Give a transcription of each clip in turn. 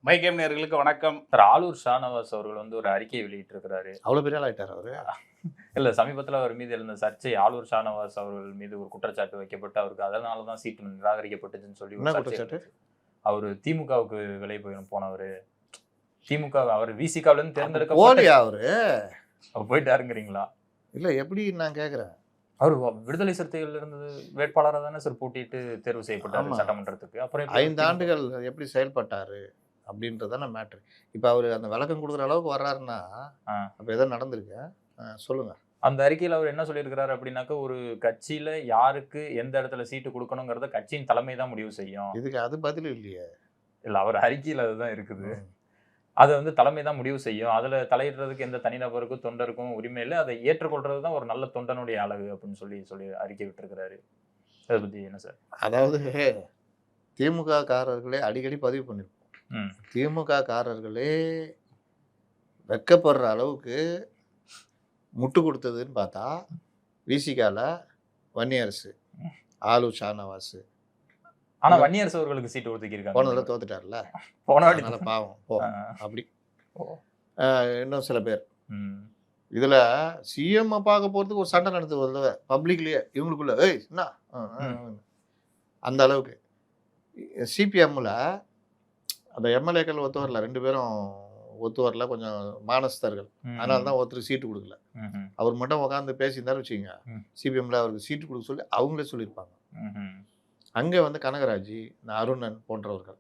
மைகேம் நேயர்களுக்கு வணக்கம். ஆலூர் ஷானவாஸ் அவர்கள் ஒரு அறிக்கை வெளியிட்டிருக்கிறாரு. அவ்வளோ பெரிய ஆள் ஆயிட்டார் அவரு. இல்ல சமீபத்துல அவர் மீது எழுந்த சர்ச்சை ஆலூர் ஷானவாஸ் அவர்கள் மீது ஒரு குற்றச்சாட்டு வைக்கப்பட்டு அவருக்கு அதனால தான் சீட்டு நிராகரிக்கப்பட்டுச்சுன்னு சொல்லி ஒரு என்ன சர்ச்சை குற்றச்சாட்டு? இருந்துச்சு. அவரு திமுகவுக்கு விலை போனவரு. திமுக அவர் விசிகாவில இருந்து தேர்ந்தெடுக்கப்பட்ட போலியா அவரு? அவர் போயிட்டாருங்கிறீங்களா? இல்ல எப்படி நான் கேக்குறேன். அவர் விடுதலை சிறுத்தைகள் இருந்து வேட்பாளராக தானே சார் போட்டிட்டு தேர்வு செய்யப்பட்டாரு ஆமா. சட்டமன்றத்துக்கு. அப்புறம் எப்படி 5 ஆண்டுகள் எப்படி செயல்பட்டாரு அப்படின்றதான மேட்ரு. இப்ப அவரு அந்த விளக்கம் கொடுக்குற அளவுக்கு வர்றாருன்னா அப்ப ஏதோ நடந்திருக்கு. சொல்லுங்க. அந்த அறிக்கையில் அவர் என்ன சொல்லியிருக்கிறாரு அப்படின்னாக்க, ஒரு கட்சியில யாருக்கு எந்த இடத்துல சீட்டு கொடுக்கணுங்கிறத கட்சியின் தலைமை தான் முடிவு செய்யும். இதுக்கு அது பதில் இல்லையே. இல்ல அவர் அறிக்கையில் அதுதான் இருக்குது. அதை தலைமை தான் முடிவு செய்யும். அதுல தலையிடுறதுக்கு எந்த தனிநபருக்கும் தொண்டருக்கும் உரிமை இல்லை. அதை ஏற்றுக்கொள்றது தான் ஒரு நல்ல தொண்டனுடைய அழகு அப்படின்னு சொல்லி அறிக்கை விட்டுருக்கிறாரு. அதை பத்தி என்ன சார்? அதாவது திமுக காரர்களே அடிக்கடி பதிவு பண்ணிருப்போம். திமுக காரர்களே வெட்கப்படுற அளவுக்கு முட்டு கொடுத்ததுன்னு பார்த்தா விசிகால வன்னியரசு, ஆலூர் ஷானவாஸ். ஆனா வன்னியரசு அவர்களுக்கு சீட்டு ஒதுக்கியிருக்காங்க. போனதுல தோத்துட்டார்ல. போன வாட்டி அதனால பாவம் போ அப்படி. இன்னும் சில பேர் இதுல சிஎம் பார்க்க போறதுக்கு ஒரு சண்டை நடந்து வருது பப்ளிக்லயே இவங்களுக்குள்ள. என்ன அந்த அளவுக்கு சிபிஎம்ல அந்த எம்எல்ஏக்கள் ஒத்து வரல, 2 பேரும் ஒத்து வரல, கொஞ்சம் மானஸ்தர்கள். அதனால தான் ஒருத்தர் சீட்டு கொடுக்கல. அவர் மட்டும் உட்காந்து பேசியிருந்தாரு வச்சுக்கோங்க, சிபிஎம்ல அவருக்கு சீட்டு கொடுக்க சொல்லி அவங்களே சொல்லியிருப்பாங்க. அங்கே கனகராஜ், அருணன் போன்றவர்கள்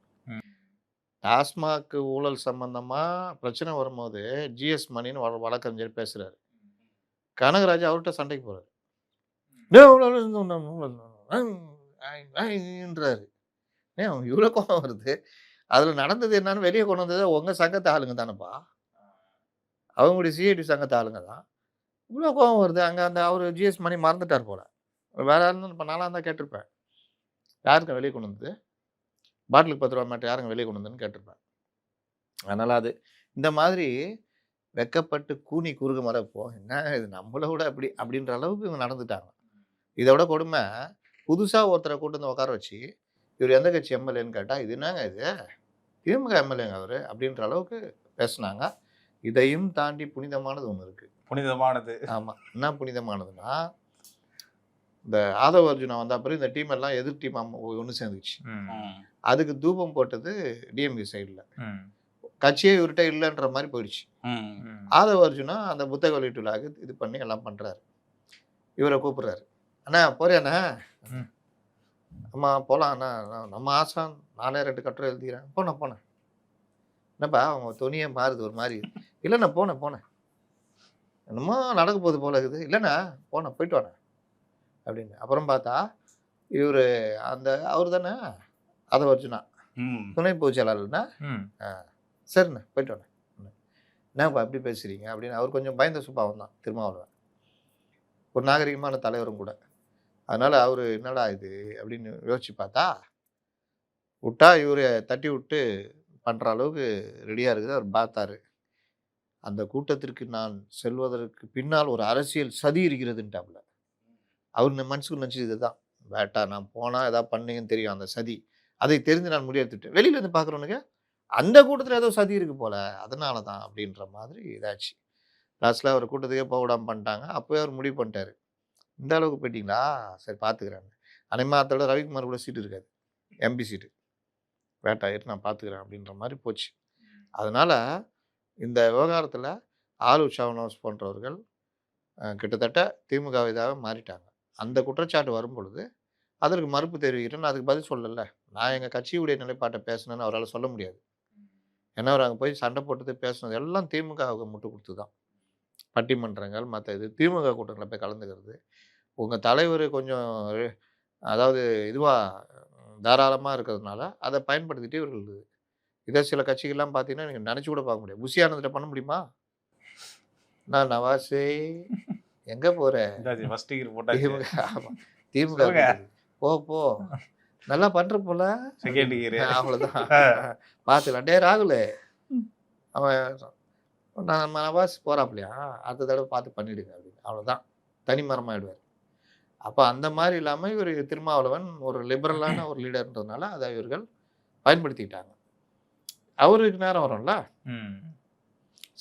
டாஸ்மாக் ஊழல் சம்பந்தமா பிரச்சனை வரும்போது ஜிஎஸ் மணின்னு வழக்கறிஞர் பேசுறாரு. கனகராஜ் அவர்கிட்ட சண்டைக்கு போறாரு. இவ்வளோ கோபம் வருது. அதுல நடந்தது என்னன்னு வெளியே கொண்டு வந்தது உங்க சங்கத்து ஆளுங்க தானப்பா, அவங்களுடைய சிஐடி சங்கத்து ஆளுங்க தான். இவ்வளோ கோபம் வருது. அங்கே அந்த அவர் ஜிஎஸ் மணி மறந்துட்டார் போல. வேற யாரும் இப்போ நானாக தான் கேட்டிருப்பேன், யாருங்க வெளியே கொண்டு வந்தது, பாட்டிலுக்கு 10 ரூபா மேட்டர் யாருங்க வெளியே கொண்டு வந்துன்னு கேட்டிருப்பேன். அதனால் அது இந்த மாதிரி வெக்கப்பட்டு கூனி குறுக மர என்ன இது நம்மளை விட அப்படின்ற அளவுக்கு இவங்க நடந்துட்டாங்க. இதை விட கொடுமை, புதுசாக ஒருத்தரை கூட்டு வந்து உட்கார வச்சு இவர் எந்த கட்சி எம்எல்ஏன்னு கேட்டால் இது என்னங்க இது திமுக எம்எல்ஏங்க அவர் அப்படின்ற அளவுக்கு பேசுனாங்க. இதையும் தாண்டி புனிதமானது ஒன்று இருக்குது. புனிதமானது? ஆமாம். என்ன புனிதமானதுன்னா, இந்த ஆதவ அர்ஜுனா வந்த அப்புறம் இந்த டீம் எல்லாம் எதிர் டீம் ஒன்று சேர்ந்துச்சு. அதுக்கு தூபம் போட்டது டிஎம்கே சைடில். கட்சியே இவர்கிட்ட இல்லைன்ற மாதிரி போயிடுச்சு. ஆதவ அர்ஜுனா அந்த புத்தக வெளியீட்டு விழாக்கு இது பண்ணி எல்லாம் பண்ணுறாரு. இவரை கூப்பிட்றாரு, அண்ணா போறியாண்ணா? அம்மா போகலாம் அண்ணா, நம்ம ஆசான், நானே 2 கட்டுரை எழுதிக்கிறேன். போனேன். என்னப்பா அவங்க துணியை மாறுது ஒரு மாதிரி. இல்லைண்ணா போனேன் என்னமோ நடக்க போகுது போல இருக்குது. இல்லைண்ணா போயிட்டு வாண்ணா அப்படின்னு. அப்புறம் பார்த்தா இவர் அவர் தானே ஆதவ அர்ஜுனா துணை பொதுச் செயலாளர்னா. சரிண்ணா போயிட்டு வாண்ணா. என்னப்பா எப்படி பேசுறீங்க அப்படின்னு. அவர் கொஞ்சம் பயந்த சுபாவம் தான் திருமாவளவன், ஒரு நாகரிகமான தலைவரும் கூட. அதனால் அவர் என்னடா இது அப்படின்னு யோசிச்சு பார்த்தா விட்டா இவரை தட்டி விட்டு பண்ணுற அளவுக்கு ரெடியாக இருக்குது. அவர் பார்த்தாரு, அந்த கூட்டத்திற்கு நான் செல்வதற்கு பின்னால் ஒரு அரசியல் சதி இருக்கிறதுன்ட்டாப்புல. அவர் மனசுக்கு நினச்சி இதுதான் வேட்டா, நான் போனால் எதாவது பண்ணீங்கன்னு தெரியும் அந்த சதி. அதை தெரிந்து நான் முடிவெடுத்துட்டேன். வெளியிலேருந்து பார்க்குறவனுக்கு அந்த கூட்டத்தில் ஏதோ சதி இருக்குது போல், அதனால தான் அப்படின்ற மாதிரி இதாச்சு. லாஸ்ட்டில் அவர் கூட்டத்துக்கே போக விடாமல் பண்ணிட்டாங்க. அப்போயே அவர் முடிவு பண்ணிட்டாரு, இந்த அளவுக்கு போயிட்டீங்களா, சரி பார்த்துக்கிறேன். அனைமாத்தோட ரவிக்குமார் கூட சீட்டு இருக்காது, எம்பி சீட்டு. வேட்டாயிட்டு நான் பார்த்துக்கிறேன் அப்படின்ற மாதிரி போச்சு. அதனால் இந்த விவகாரத்தில் ஆலூர் ஷானவாஸ் போன்றவர்கள் கிட்டத்தட்ட திமுக இதாக மாறிட்டாங்க. அந்த குற்றச்சாட்டு வரும் பொழுது அதற்கு மறுப்பு தெரிவிக்கிறேன்னு அதுக்கு பதில் சொல்லலை. நான் எங்கள் கட்சியுடைய நிலைப்பாட்டை பேசினேன்னு அவரால் சொல்ல முடியாது. ஏன்னா அவர் அங்கே போய் சண்டை போட்டது பேசுனது எல்லாம் திமுகவுக்கு முட்டு கொடுத்து தான். பட்டிமன்றங்கள் மற்ற இது திமுக கூட்டங்களில் போய் கலந்துக்கிறது. உங்கள் தலைவர் கொஞ்சம் அதாவது இதுவாக தாராளமாக இருக்கிறதுனால அதை பயன்படுத்திட்டு இவர்கள் இதை சில கட்சிகள்லாம் பார்த்தீங்கன்னா நீங்கள் நினச்சி கூட பார்க்க முடியாது. புஷியானதில் பண்ண முடியுமா? நான் நவாஸே எங்கே போகிறேன், ஆமாம் திமுக போ நல்லா பண்ணுற போல, அவ்வளோதான் பார்த்துக்கலாம். டே ராகுல் அவன் நம்ம நவாஸ் போகிறாப்லையா, அடுத்த தடவை பார்த்து பண்ணிவிடுங்க அப்படின்னு. அவ்வளோதான், தனிமரமாகிடுவார். அப்போ அந்த மாதிரி இல்லாமல் இவர் திருமாவளவன் ஒரு லிபரலான ஒரு லீடர்ன்றதுனால அதை இவர்கள் பயன்படுத்திக்கிட்டாங்க. அவருக்கு நேரம் வரும்ல, ம்.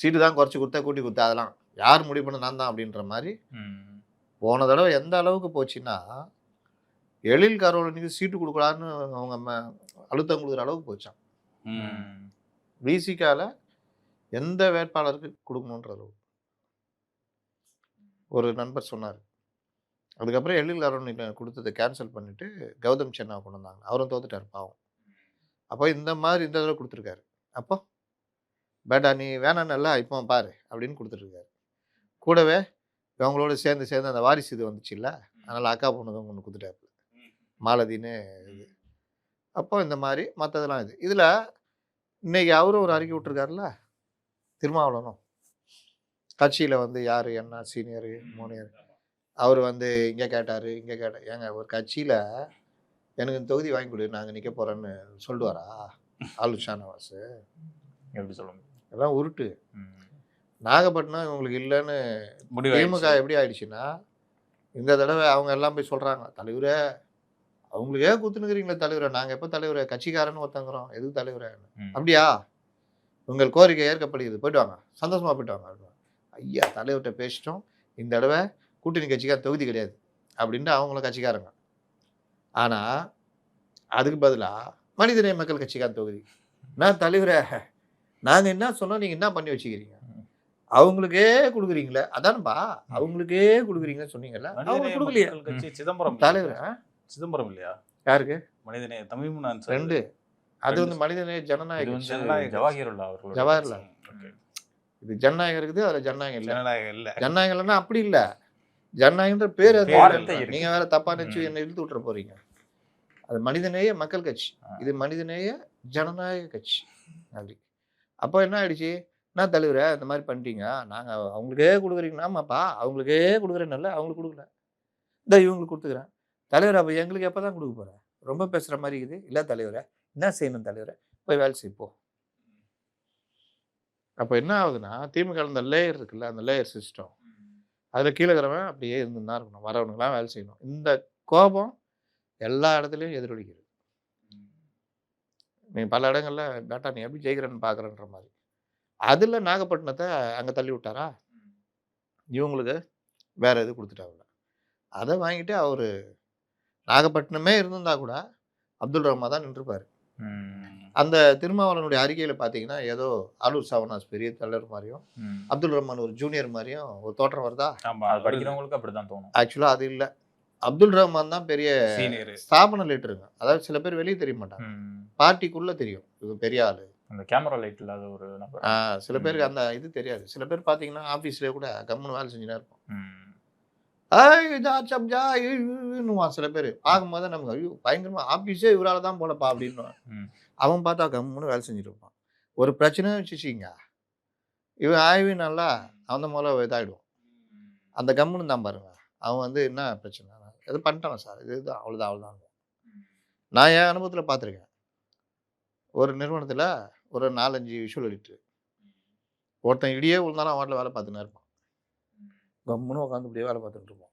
சீட்டு தான் குறைச்சி கொடுத்தா கூட்டி கொடுத்தா அதெல்லாம் யார் முடிவு பண்ண நான் தான் அப்படின்ற மாதிரி. ம். போன தடவை எந்த அளவுக்கு போச்சுன்னா, எழில் கரோலினிக்கு சீட்டு கொடுக்கலான்னு அவங்க அழுத்தம் கொடுக்குற அளவுக்கு போச்சான். ம். விசிகால எந்த வேட்பாளருக்கு கொடுக்கணுன்ற அளவு ஒரு நண்பர் சொன்னார். அதுக்கப்புறம் எழில் கரோலினி கொடுத்ததை கேன்சல் பண்ணிட்டு கௌதம் சென்னா கொண்டு வந்தாங்க. அவரும் தோத்துட்டார் பாவம். அப்போ இந்த மாதிரி இந்த தடவை கொடுத்துருக்காரு. அப்போ பேட்டா நீ வேணான்னல்ல இப்போ பாரு அப்படின்னு கொடுத்துட்ருக்காரு. கூடவே இவங்களோட சேர்ந்து அந்த வாரிசு இது வந்துச்சு இல்லை, அதனால் அக்கா பொண்ணுக்கு ஒன்று கொடுத்துட்டாரு மாலதின்னு இது. அப்போ இந்த மாதிரி மற்றதெல்லாம் இதில் இன்னைக்கு அவரும் ஒரு அறிக்கை விட்டுருக்காருல்ல, திருமாவளவனும் கட்சியில் வந்து யார் என்ன சீனியரு மூனியர் அவர் வந்து இங்கே கேட்டார் இங்கே கேட்டார். ஏங்க ஒரு கட்சியில் எனக்கு இந்த தொகுதி வாங்கி கொடு நாங்கள் நிற்க போகிறோன்னு சொல்லுவாரா ஆளு ஷானவாஸ்? எப்படி சொல்ல முடியும்? எல்லாம் உருட்டு. நாகப்பட்டினம் இவங்களுக்கு இல்லைன்னு திமுக எப்படி ஆயிடுச்சுன்னா, இந்த தடவை அவங்க எல்லாம் போய் சொல்கிறாங்க, தலைவரே அவங்களுக்கே குத்துனுக்குறீங்களே தலைவரை, நாங்கள் எப்போ தலைவரை கட்சிக்காரன்னு ஒருத்தங்கிறோம், எதுக்கு தலைவரை? அப்படியா, உங்கள் கோரிக்கை ஏற்கப்படுகிறது, போயிட்டு வாங்க, சந்தோஷமாக போயிட்டு வாங்க. ஐயா தலைவர்கிட்ட பேசிட்டோம், இந்த தடவை கூட்டணி கட்சிக்கார தொகுதி கிடையாது அப்படின்ட்டு அவங்களும் கட்சிக்காரங்க. ஆனால் அதுக்கு பதிலாக மனிதநேய மக்கள் கட்சிக்கார தொகுதி. நான் தலைவரை நாங்கள் என்ன சொன்னோம், நீங்கள் என்ன பண்ணி வச்சுக்கிறீங்க, அவங்களுக்கே கொடுக்குறீங்களே, அதானப்பா அவங்களுக்கே கொடுக்குறீங்கன்னு சொன்னீங்கல்ல, அவங்க கொடுக்கலையே. சிதம்பரம் தலைவர் சிதம்பரம் இல்லையா? யாருக்கு? மனிதநேய தமிழ்மணன் ரெண்டு. அது வந்து மனிதநேய ஜனநாயகம் ஜவஹர்லால். இது ஜனநாயகம் இருக்குது, அதில் ஜனநாயகம் இல்லை. ஜனநாயகம் இல்லைன்னா அப்படி இல்லை, ஜனநாயகன்ற பேர் நீங்கள் வேற தப்பா நினச்சி என்னை இழுத்து விட்டுற போறீங்க. அது மனிதநேய மக்கள் கட்சி, இது மனிதநேய ஜனநாயக கட்சி அப்படி. அப்போ என்ன ஆயிடுச்சு, என்ன தலைவரை இந்த மாதிரி பண்ணிட்டீங்க, நாங்கள் அவங்களுக்கே கொடுக்குறீங்கன்னா, ஆமாப்பா அவங்களுக்கே கொடுக்குறேன்னு, அவங்களுக்கு கொடுக்கல, இந்த இவங்களுக்கு கொடுத்துக்கிறேன் தலைவர். அப்போ எங்களுக்கு எப்போ தான் கொடுக்க போகிறேன்? ரொம்ப பேசுகிற மாதிரி இருக்குது. இல்லை தலைவரை என்ன செய்யணும் தலைவரை, போய் வேலை செய்ப்போம். அப்போ என்ன ஆகுதுன்னா, திமுக அந்த லேயர் இருக்குல்ல, அந்த லேயர் சிஸ்டம், அதில் கீழே இருக்கிறவன் அப்படியே இருந்துன்னு தான் இருக்கணும், வரவனுங்களாம் வேலை செய்யணும். இந்த கோபம் எல்லா இடத்துலையும் எதிரொலிக்கிறது. நீ பல இடங்கள்ல பேட்டா நீ எப்படி ஜெயிக்கிறேன்னு பார்க்குறன்ற மாதிரி. அதில் நாகப்பட்டினத்தை அங்கே தள்ளி விட்டாரா, இவங்களுக்கு வேற எது கொடுத்துட்டாங்க. அதை வாங்கிட்டு அவர் நாகப்பட்டினமே இருந்திருந்தா கூட அப்துல் ரஹ்மான் தான் நின்றுப்பார். அந்த திருமாவளவனுடைய அறிக்கையில் பார்த்தீங்கன்னா, ஏதோ ஆலூர் சாவனாஸ் பெரிய தலைவர் மாதிரியும் அப்துல் ரஹ்மான் ஒரு ஜூனியர் மாதிரியும் ஒரு தோற்றம் வருதா? படிக்கிறவங்களுக்கு அப்படிதான் தோணும். ஆக்சுவலாக அது இல்லை, அப்துல் ரஹ்மான் தான் பெரிய ஸ்தாபன லீட்டருங்க. அதாவது சில பேர் வெளியே தெரிய மாட்டாங்க, பார்ட்டிக்குள்ள தெரியும் இது பெரிய ஆளு. அந்த கேமரா லைட் இல்லாத ஒரு நபர். சில பேருக்கு அந்த இது தெரியாது. சில பேர் பார்த்தீங்கன்னா ஆஃபீஸ்லேயே கூட கம்முன்னு வேலை செஞ்சுனா இருப்போம். சில பேர் பார்க்கும்போது நமக்கு ஐயோ பயங்கரமா ஆஃபீஸே இவரால் தான் போலப்பா அப்படின்னு. அவன் பார்த்தா கம்முன்னு வேலை செஞ்சுட்டு இருப்பான். ஒரு பிரச்சனை வச்சுச்சிங்க, இவன் ஆய்வு நல்லா அவன் முதல்ல இதாகிடுவான். அந்த கம்முன்னு தான் பாருங்க, அவன் வந்து என்ன பிரச்சனை எது பண்ணிட்டான் சார், இதுதான் அவ்வளோதான். நான் என் அனுபவத்தில் பார்த்துருக்கேன். ஒரு நிறுவனத்தில் ஒரு 4-5 விஷுவல் எடிட்டர், ஒருத்தன் இடியே விழுந்தாலும் அவன் வாட்டில் வேலை பார்த்துன்னு இருப்பான், கம்முன்னு உட்காந்து இப்படியே வேலை பார்த்துட்டு இருப்போம்.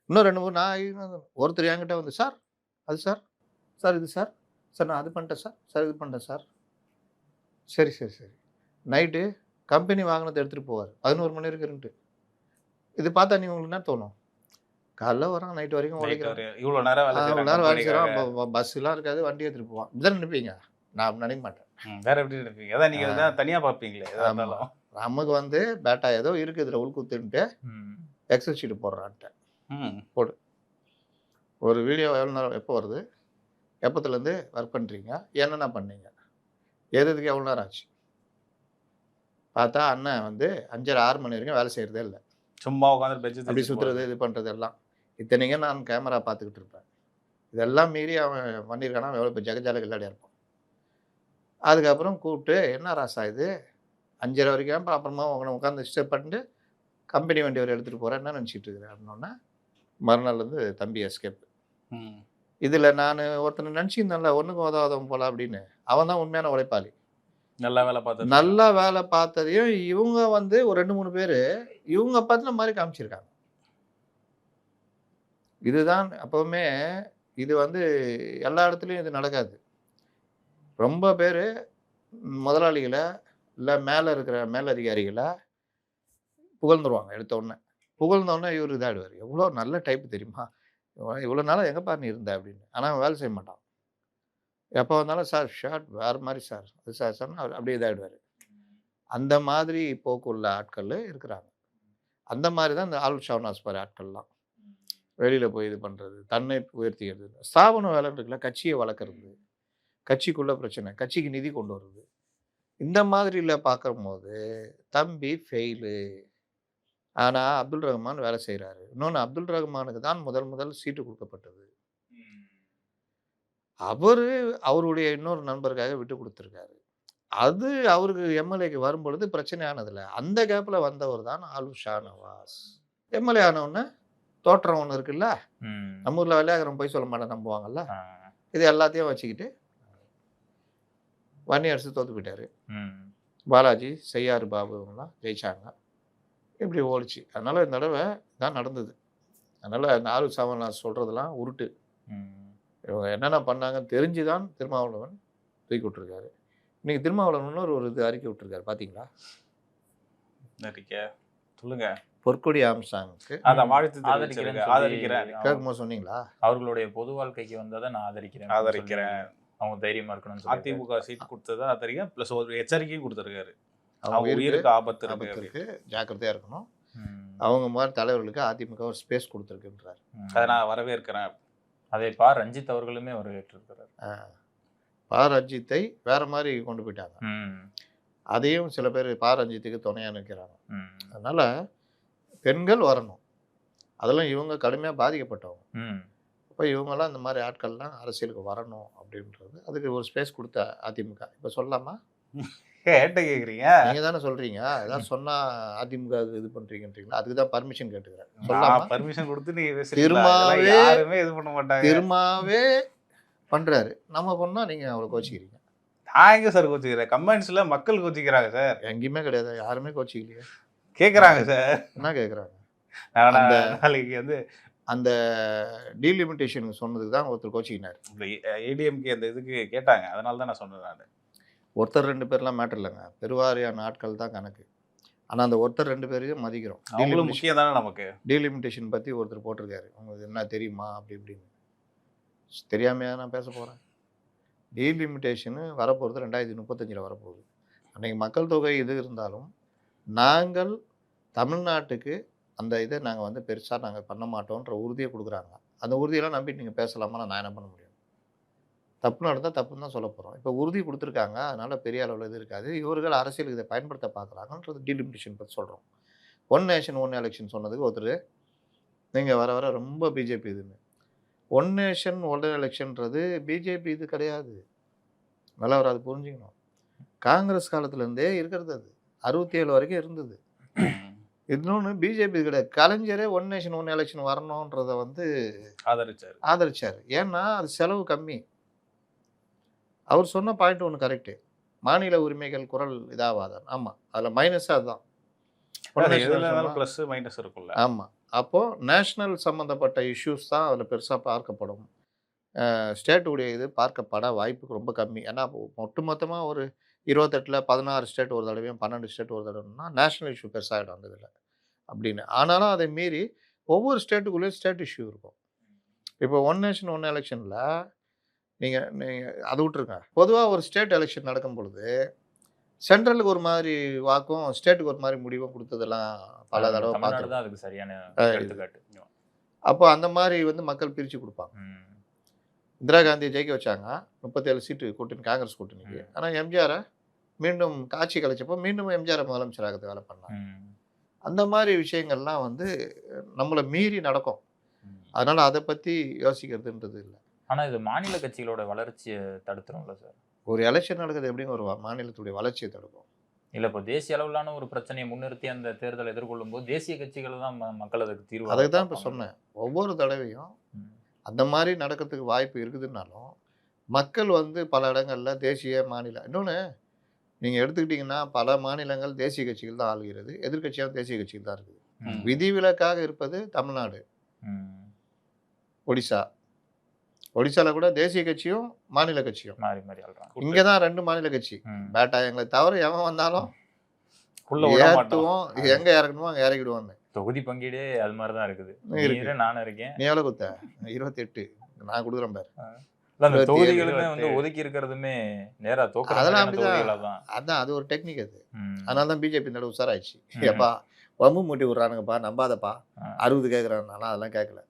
இன்னும் 2-3 நான் ஒருத்தர் என்கிட்ட வந்து சார் அது சார் சார் இது சார் சார் நான் அது பண்ணிட்டேன் சார் இது பண்ணிட்டேன் சார். சரி நைட்டு கம்பெனி வாங்கினதை எடுத்துகிட்டு போவார், 11 மணி இருக்குன்ட்டு. இது பார்த்தா நீ உங்களுக்கு என்ன தோணும், காலைல வரான் நைட்டு வரைக்கும் உழைக்கிறோம், இவ்வளோ நேரம் வேலை செய்கிறோம், பஸ்ஸுலாம் இருக்காது, வண்டி எடுத்துகிட்டு போவான். இப்படிதான் நினைப்பீங்க, நான் அப்படி நினைக்க மாட்டேன். வேற எப்படி நினைப்பீங்க? அதான் நீங்கள் தனியாக பார்ப்பீங்களே. நமக்கு வந்து பேட்டா ஏதோ இருக்குது இதில் உள்குத்துன்ட்டு எக்ஸல் ஷீட்டு போடுறான்ட்டு போடு. ஒரு வீடியோ எவ்வளோ நேரம் எப்போ வருது, எப்போத்துலேருந்து ஒர்க் பண்ணுறீங்க, என்னென்ன பண்ணீங்க, எதுக்கு எவ்வளோ நேரம் ஆச்சு. பார்த்தா அண்ணன் வந்து 5:30-6 மணி வரைக்கும் வேலை செய்கிறதே இல்லை, சும்மா உட்காந்து அப்படி சுற்றுறது இது பண்ணுறது எல்லாம். இத்தனைங்க நான் கேமரா பார்த்துக்கிட்டு இருப்பேன். இதெல்லாம் மீறி அவன் பண்ணியிருக்கானா எவ்வளோ இப்போ ஜெகஜால கில்லாடியாக இருப்பான். அதுக்கப்புறம் கூப்பிட்டு என்ன ராசா இது 5:30 வரைக்கும், அப்புறமா உட்காந்து ஸ்டெப் பண்ணிட்டு கம்பெனி வண்டி வரை எடுத்துகிட்டு போகிறேன், என்ன நினச்சிட்டு இருக்கிறேன் அப்படின்னோன்னா, மறுநாள் வந்து தம்பி எஸ்கேப். இதில் நான் ஒருத்தனை நினச்சிருந்தேன்ல ஒன்றுக்கும் உதவாதவன் போல அப்படின்னு, அவன் தான் உண்மையான உழைப்பாளி. நல்லா வேலை பார்த்ததையும் இவங்க வந்து ஒரு 2-3 பேர் இவங்க பார்த்துன மாதிரி காமிச்சிருக்காங்க. இதுதான் அப்போவுமே இது வந்து எல்லா இடத்துலையும் இது நடக்காது. ரொம்ப பேர் முதலாளிகளை இல்லை மேலே இருக்கிற மேலதிகாரிகளை புகழ்ந்துருவாங்க எடுத்த உடனே. புகழ்ந்தோடனே இவர் இதாகிடுவார். எவ்வளோ நல்ல டைப்பு தெரியுமா, இவ்வளோ நாளாக எங்கேப்பா நீ இருந்த அப்படின்னு. ஆனால் அவன் வேலை செய்ய மாட்டான். எப்போ வந்தாலும் சார் ஷர்ட் வேறு மாதிரி சார் அது சார் சார்னு அவர் அப்படியே இதாகிடுவார். அந்த மாதிரி போக்குள்ள ஆட்கள் இருக்கிறாங்க. அந்த மாதிரி தான் இந்த ஆளுட் ஷாவ்னாஸ் மாதிரி ஆட்கள்லாம் வெளியில் போய் இது பண்ணுறது, தன்னை உயர்த்திக்கிறது. ஸ்தாபன வேலை இருக்குல்ல, கட்சியை வளர்க்குறது, கட்சிக்குள்ள பிரச்சனை, கட்சிக்கு நிதி கொண்டு வருது, இந்த மாதிரியில் பார்க்கும்போது தம்பி ஃபெயிலு. ஆனால் அப்துல் ரஹ்மான் வேலை செய்கிறாரு. இன்னொன்று, அப்துல் ரஹ்மானுக்கு தான் முதல் சீட்டு கொடுக்கப்பட்டது. அவருடைய இன்னொரு நண்பருக்காக விட்டு கொடுத்துருக்காரு. அது அவருக்கு எம்எல்ஏக்கு வரும்பொழுது பிரச்சனையானதில்ல. அந்த கேப்பில் வந்தவர் தான் ஆளுட் ஷாநவாஸ். எம்எல்ஏ ஆனவுடனே தோற்றம் ஒன்று இருக்குல்ல, நம்ம ஊரில் விளையாடுறோம் போய் சொல்ல மாட்டேன் நம்புவாங்கல்ல, இது எல்லாத்தையும் வச்சுக்கிட்டு வன்னியரசு தோற்று போயிட்டாரு. பாலாஜி, செய்யாறு பாபு இவங்கெல்லாம் ஜெயிச்சாங்க. இப்படி ஓடிச்சு. அதனால் இந்த தடவை தான் நடந்தது. அதனால் இந்த ஆளுட் ஷாநவாஸ் சொல்கிறதெல்லாம் உருட்டு. இவங்க என்னென்ன பண்ணாங்கன்னு தெரிஞ்சு தான் திருமாவளவன் தூக்கி விட்டுருக்காரு. இன்னைக்கு திருமாவளவன் ஒரு இது அறிக்கை விட்டுருக்காரு, பார்த்தீங்களா? சொல்லுங்க. பொற்கொடி ஆம்சாங்க்கு அதை வாழ்த்து ஆதரிக்கிறேன். கேட்கும்போது சொன்னீங்களா? அவர்களுடைய பொது வாழ்க்கைக்கு வந்ததை நான் ஆதரிக்கிறேன். அவங்க தைரியமா இருக்கணும். அதிமுக சீட் கொடுத்ததை ஆதரிக்கிறேன். ப்ளஸ் ஒரு எச்சரிக்கையும் கொடுத்துருக்காரு. அவங்க உயிருக்கு ஆபத்து இருக்கு, ஜாக்கிரதையா இருக்கணும். அவங்க மாதிரி தலைவர்களுக்கு அதிமுக ஒரு ஸ்பேஸ் கொடுத்துருக்குன்றார். அதை நான் வரவேற்கிறேன். அதை ரஞ்சித் அவர்களுமே வரவேற்றிருக்கிறார். ரஞ்சித்தை வேற மாதிரி கொண்டு போயிட்டாங்க. அதையும் சில பேர் ரஞ்சித்துக்கு துணையாக நிற்கிறாங்க. அதனால பெண்கள் வரணும். அதெல்லாம் இவங்க கடுமையாக பாதிக்கப்பட்டவங்க. இப்போ இவங்கெல்லாம் இந்த மாதிரி ஆட்கள்லாம் அரசியலுக்கு வரணும் அப்படின்றது, அதுக்கு ஒரு ஸ்பேஸ் கொடுத்த அதிமுக. இப்போ சொல்லலாமா? கேட்குறீங்க, நீங்கள் தானே சொல்கிறீங்க. ஏதாவது சொன்னால் அதிமுக இது பண்ணுறீங்கன்றீங்களா? அதுக்கு தான் பர்மிஷன் கேட்டுக்கிறேன். சொல்லலாம். பர்மிஷன் கொடுத்து நீங்கள் திரும்பவே பண்ணுறாரு. நம்ம பண்ணால் நீங்கள் அவ்வளோ கோச்சிக்கிறீங்க. நான் எங்கே சார் கோச்சிக்கிறேன்? கமெண்ட்ஸில் மக்கள் கோச்சிக்கிறாங்க சார். எங்கேயுமே கிடையாது, யாருமே கோச்சிக்கலையே. கேட்குறாங்க சார். என்ன கேட்குறாங்க? நாளைக்கு வந்து அந்த டீலிமிட்டேஷனுக்கு சொன்னதுக்கு தான் ஒருத்தர் கோச்சிக்கினார். ஏடிஎம்கே அந்த இதுக்கு கேட்டாங்க, அதனால தான் நான் சொன்னேன். நான் ஒருத்தர் 2 பேர்லாம் மேட்டர் இல்லைங்க, பெருவாரியான ஆட்கள் தான் கணக்கு. ஆனால் அந்த ஒருத்தர் 2 பேரையும் மதிக்கிறோம். அவங்களும் முக்கியம் தானே நமக்கு. டீலிமிட்டேஷன் பற்றி ஒருத்தர் போட்டிருக்காரு, உங்களுக்கு என்ன தெரியுமா அப்படி இப்படின்னு. தெரியாமையா நான் பேச போகிறேன்? டீலிமிட்டேஷனு வரப்போகிறது 2035 வரப்போகுது. அன்றைக்கி மக்கள் தொகை இது இருந்தாலும் நாங்கள் தமிழ்நாட்டுக்கு அந்த இதை நாங்கள் வந்து பெருசாக நாங்கள் பண்ண மாட்டோன்ற உறுதியை கொடுக்குறாங்க. அந்த உறுதியெல்லாம் நம்பிட்டு நீங்கள் பேசலாமா? நான் என்ன பண்ண முடியும்? தப்பு நடந்தால் தப்புன்னு தான் சொல்ல போகிறோம். இப்போ உறுதி கொடுத்துருக்காங்க, அதனால் பெரிய அளவில் இது இருக்காது. இவர்கள் அரசியலுக்கு இதை பயன்படுத்த பார்க்குறாங்கன்றது டீலிமிட்டேஷன் பற்றி சொல்கிறோம். ஒன் நேஷன் ஒன் எலெக்ஷன் சொன்னதுக்கு ஒருத்தர் நீங்கள் வர ரொம்ப பிஜேபி இதுன்னு. ஒன் நேஷன் ஒன் எலெக்ஷன்றது பிஜேபி இது கிடையாது. நல்லா வராது, புரிஞ்சுக்கணும். காங்கிரஸ் காலத்துலேருந்தே இருக்கிறது, அது 67 வரைக்கும் இருந்தது. இன்னொன்று பிஜேபி கிடையாது. கலைஞரே ஒன் நேஷன் ஒன் எலெக்ஷன் வரணுன்றதை வந்து ஆதரிச்சார். ஏன்னா அது செலவு கம்மி. அவர் சொன்ன பாயிண்ட் ஒன்று கரெக்டு, மாநில உரிமைகள் குரல் இதாகாதான். ஆமாம், அதில் மைனஸாக அதுதான். ப்ளஸ் மைனஸ் இருக்குல்ல. ஆமாம், அப்போது நேஷ்னல் சம்மந்தப்பட்ட இஷ்யூஸ் தான் அதில் பெருசாக பார்க்கப்படும். ஸ்டேட்டுடைய இது பார்க்கப்பட வாய்ப்பு ரொம்ப கம்மி. ஏன்னா ஒட்டுமொத்தமாக ஒரு 28ல் 16 ஸ்டேட் ஒரு தடவையும் 12 ஸ்டேட் ஒரு தடவைன்னா நேஷ்னல் இஷ்யூ பெருசாகிடும் அந்த இதில் அப்படின்னு. ஆனாலும் அதை மீறி ஒவ்வொரு ஸ்டேட்டுக்குள்ளேயும் ஸ்டேட் இஷ்யூ இருக்கும். இப்போ ஒன் நேஷன் ஒன் எலெக்ஷனில் நீங்கள் அதை விட்டுருங்க. பொதுவாக ஒரு ஸ்டேட் எலெக்ஷன் நடக்கும் பொழுது சென்ட்ரலுக்கு ஒரு மாதிரி வாக்கும் ஸ்டேட்டுக்கு ஒரு மாதிரி முடிவும் கொடுத்ததெல்லாம் பல தடவை பார்க்குறது. அதுக்கு சரியான எடுத்துக்காட்டு. அப்போ அந்த மாதிரி வந்து மக்கள் பிரித்து கொடுப்பாங்க. இந்திரா காந்தியை ஜெயிக்க வச்சாங்க, 37 சீட்டு கூட்டணி, காங்கிரஸ் கூட்டணிக்கு. ஆனால் எம்ஜிஆரை மீண்டும் காட்சி கழிச்சப்போ மீண்டும் எம்ஜிஆரை முதலமைச்சராக வேலை பண்ணாங்க. அந்த மாதிரி விஷயங்கள்லாம் வந்து நம்மளை மீறி நடக்கும். அதனால் அதை பற்றி யோசிக்கிறதுன்றது இல்லை. ஆனால் இது மாநில கட்சிகளோட வளர்ச்சியை தடுத்துரும்ல சார்? ஒரு எலெக்ஷன் நடக்குது எப்படின்னு ஒரு மாநிலத்துடைய வளர்ச்சியை தடுக்கும். இல்லை, இப்போ தேசிய அளவிலான ஒரு பிரச்சனையை முன்னிறுத்தி அந்த தேர்தலை எதிர்கொள்ளும் போது தேசிய கட்சிகள் தான் மக்கள் அதுக்கு தீர்வு. அதுக்கு தான் இப்போ சொன்னேன், ஒவ்வொரு தடவையும் அந்த மாதிரி நடக்கிறதுக்கு வாய்ப்பு இருக்குதுன்னாலும் மக்கள் வந்து பல இடங்களில் தேசிய மாநில, இன்னொன்று நீங்கள் எடுத்துக்கிட்டிங்கன்னா பல மாநிலங்கள் தேசிய கட்சிகள் தான் ஆளுகிறது, எதிர்கட்சியாக தேசிய கட்சிகள் தான் இருக்குது. விதிவிலக்காக இருப்பது தமிழ்நாடு, ஒடிசா, ஒடிசால கூட தேசிய கட்சியும் மாநில கட்சியும் மாறி மாறி ஆள்றாங்க. இங்கதான் 2 மாநில கட்சி. பேட்டா எங்களை தவிர எவன் வந்தாலும் உள்ள விட மாட்டோம். ஏத்துவோம், எங்க இறக்கணுமோ அங்க இறக்கிடுவாங்க. தொகுதி பங்கீடே அது மாதிரிதான் இருக்குது. இருக்கு. நானும் இருக்கேன். நீ எவ்வளவு குத்த? 28 நான் கொடுக்குறேன் பாரு. அந்த தொகுதிகளுமே வந்து ஒதுக்கி இருக்கிறதுமே நேரா அதெல்லாம் தொகுதிகளா அதான் அது ஒரு டெக்னிக் அது. அதனாலதான் பிஜேபி இந்த அளவு உஷாராயிடுச்சு. எப்பா வம்பு மூட்டி விடுறானுங்கப்பா, நம்பாதப்பா, 60 கேட்கறான். நானும் அதெல்லாம் கேட்கல.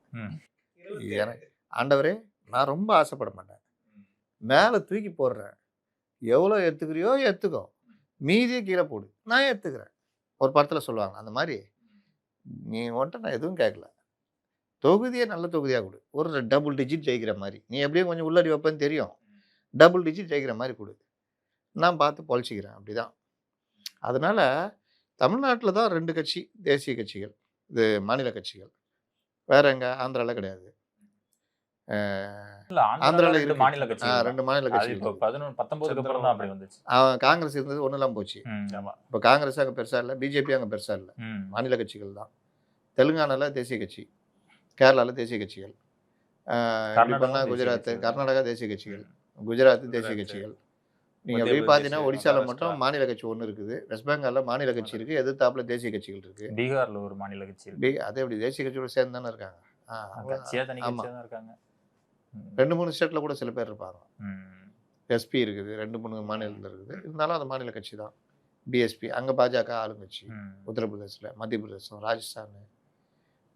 எனக்கு ஆண்டவரே நான் ரொம்ப ஆசைப்பட மாட்டேன், மேல தூக்கி போடுறேன், எவ்வளவு ஏத்துக்கிறியோ ஏத்துக்கோ, மீதியை கீழே போடு, நான் ஏத்துக்கிறேன். ஒரு படத்துல சொல்லுவாங்க அந்த மாதிரி. நீ வந்துட்டு நான் எதுவும் கேட்கல, தொகுதியை நல்ல தொகுதியா கொடு, ஒரு டபுள் டிஜிட் ஜெயிக்கிற மாதிரி. நீ எப்படியும் கொஞ்சம் உள்ளடி வைப்பேன்னு தெரியும், டபுள் டிஜிட் ஜெயிக்கிற மாதிரி கொடு, நான் பார்த்து பொழைச்சிக்கிறேன். அப்படிதான். அதனால தமிழ்நாட்டில் தான் 2 கட்சி தேசிய கட்சிகள், இது மாநில கட்சிகள். வேற எங்க? ஆந்திரால கிடையாது. ஆந்திரால 2 மாநில கட்சி. 2 மாநில கட்சி. 19 அப்புறம் தான் அப்படி வந்துச்சு. காங்கிரஸ் இருந்தது ஒண்ணுலாம் போச்சு. இப்போ காங்கிரஸ் அங்க பெருசா இல்லை, பிஜேபி அங்க பெருசா இல்லை. மாநில கட்சிகள் தான். தெலுங்கானால தேசிய கட்சி, கேரளால தேசிய கட்சிகள், குஜராத், கர்நாடகா தேசிய கட்சிகள், குஜராத் தேசிய கட்சிகள். நீங்க எப்படி பாத்தீங்கன்னா ஒடிசால மட்டும் மாநில கட்சி ஒண்ணு இருக்குது, வெஸ்ட் பெங்கால்ல மாநில கட்சி இருக்கு, எதிர்த்தாப்புல தேசிய கட்சிகள் இருக்கு. பீகார்ல ஒரு மாநில கட்சி இருக்கு. அதே எப்படி தேசிய கட்சியோட சேர்ந்து தானே இருக்காங்க. ஆமா, 2-3 ஸ்டேட்ல கூட சில பேர் இருப்பாங்க. எஸ்பி இருக்குது, 2-3 மாநிலத்தில் இருக்குது. இருந்தாலும் அது மாநில கட்சி தான். பிஎஸ்பி அங்க பாஜக ஆளுங்கட்சி. உத்தரப்பிரதேசில், மத்திய பிரதேசம், ராஜஸ்தான்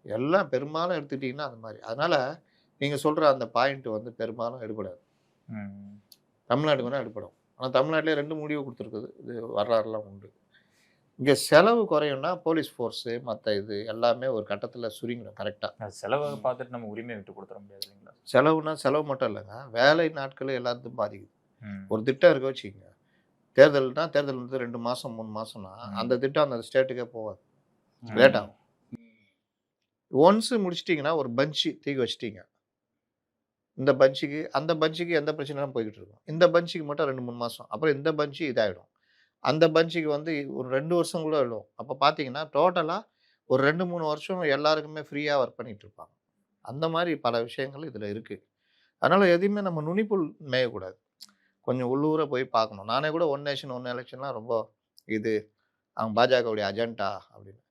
எல்லாம் பெரும்பாலும் எடுத்துக்கிட்டீங்கன்னா அந்த மாதிரி. அதனால நீங்க சொல்ற அந்த பாயிண்ட் வந்து பெரும்பாலும் எடுபடாது. தமிழ்நாட்டுக்கு வேணா எடுப்படும். ஆனால் தமிழ்நாட்டிலே 2 முடிவு கொடுத்துருக்குது. இது வரலாறுலாம் உண்டு. இங்கே செலவு குறையும்னா போலீஸ் ஃபோர்ஸு மற்ற இது எல்லாமே ஒரு கட்டத்தில் சுருங்கிடும். கரெக்டாக செலவை பார்த்துட்டு நம்ம உரிமையை விட்டு கொடுத்துட முடியாது இல்லைங்களா? செலவுனா செலவு மட்டும் இல்லைங்க, வேலை நாட்கள் எல்லாத்தையும் பாதிக்குது. ஒரு திட்டம் இருக்க வச்சுக்கோங்க, தேர்தல்னா தேர்தல் வந்து 2 மாதம் 3 மாதம்னா அந்த திட்டம் அந்த ஸ்டேட்டுக்கே போகாது, லேட் ஆகும். ஒன்ஸு முடிச்சிட்டிங்கன்னா ஒரு பஞ்சு தூக்கி வச்சிட்டிங்க, இந்த பஞ்சுக்கு அந்த பஞ்சுக்கு எந்த பிரச்சனையும் போய்கிட்டு இருக்கும். இந்த பஞ்சுக்கு மட்டும் 2-3 மாதம், அப்புறம் இந்த பஞ்சு இதாகிடும். அந்த பஞ்சுக்கு வந்து ஒரு 2 வருஷம் கூட எழும். அப்போ பார்த்தீங்கன்னா டோட்டலாக ஒரு 2-3 வருஷம் எல்லாருக்குமே ஃப்ரீயாக ஒர்க் பண்ணிகிட்டு இருப்பாங்க. அந்த மாதிரி பல விஷயங்கள் இதில் இருக்குது. அதனால் எதையுமே நம்ம நுனிப்புள் மேயக்கூடாது, கொஞ்சம் உள்ளூரை போய் பார்க்கணும். நானே கூட 1 நேஷன் 1 எலெக்ஷன்லாம் ரொம்ப இது அவங்க பாஜகவுடைய அஜெண்டா அப்படின்னு.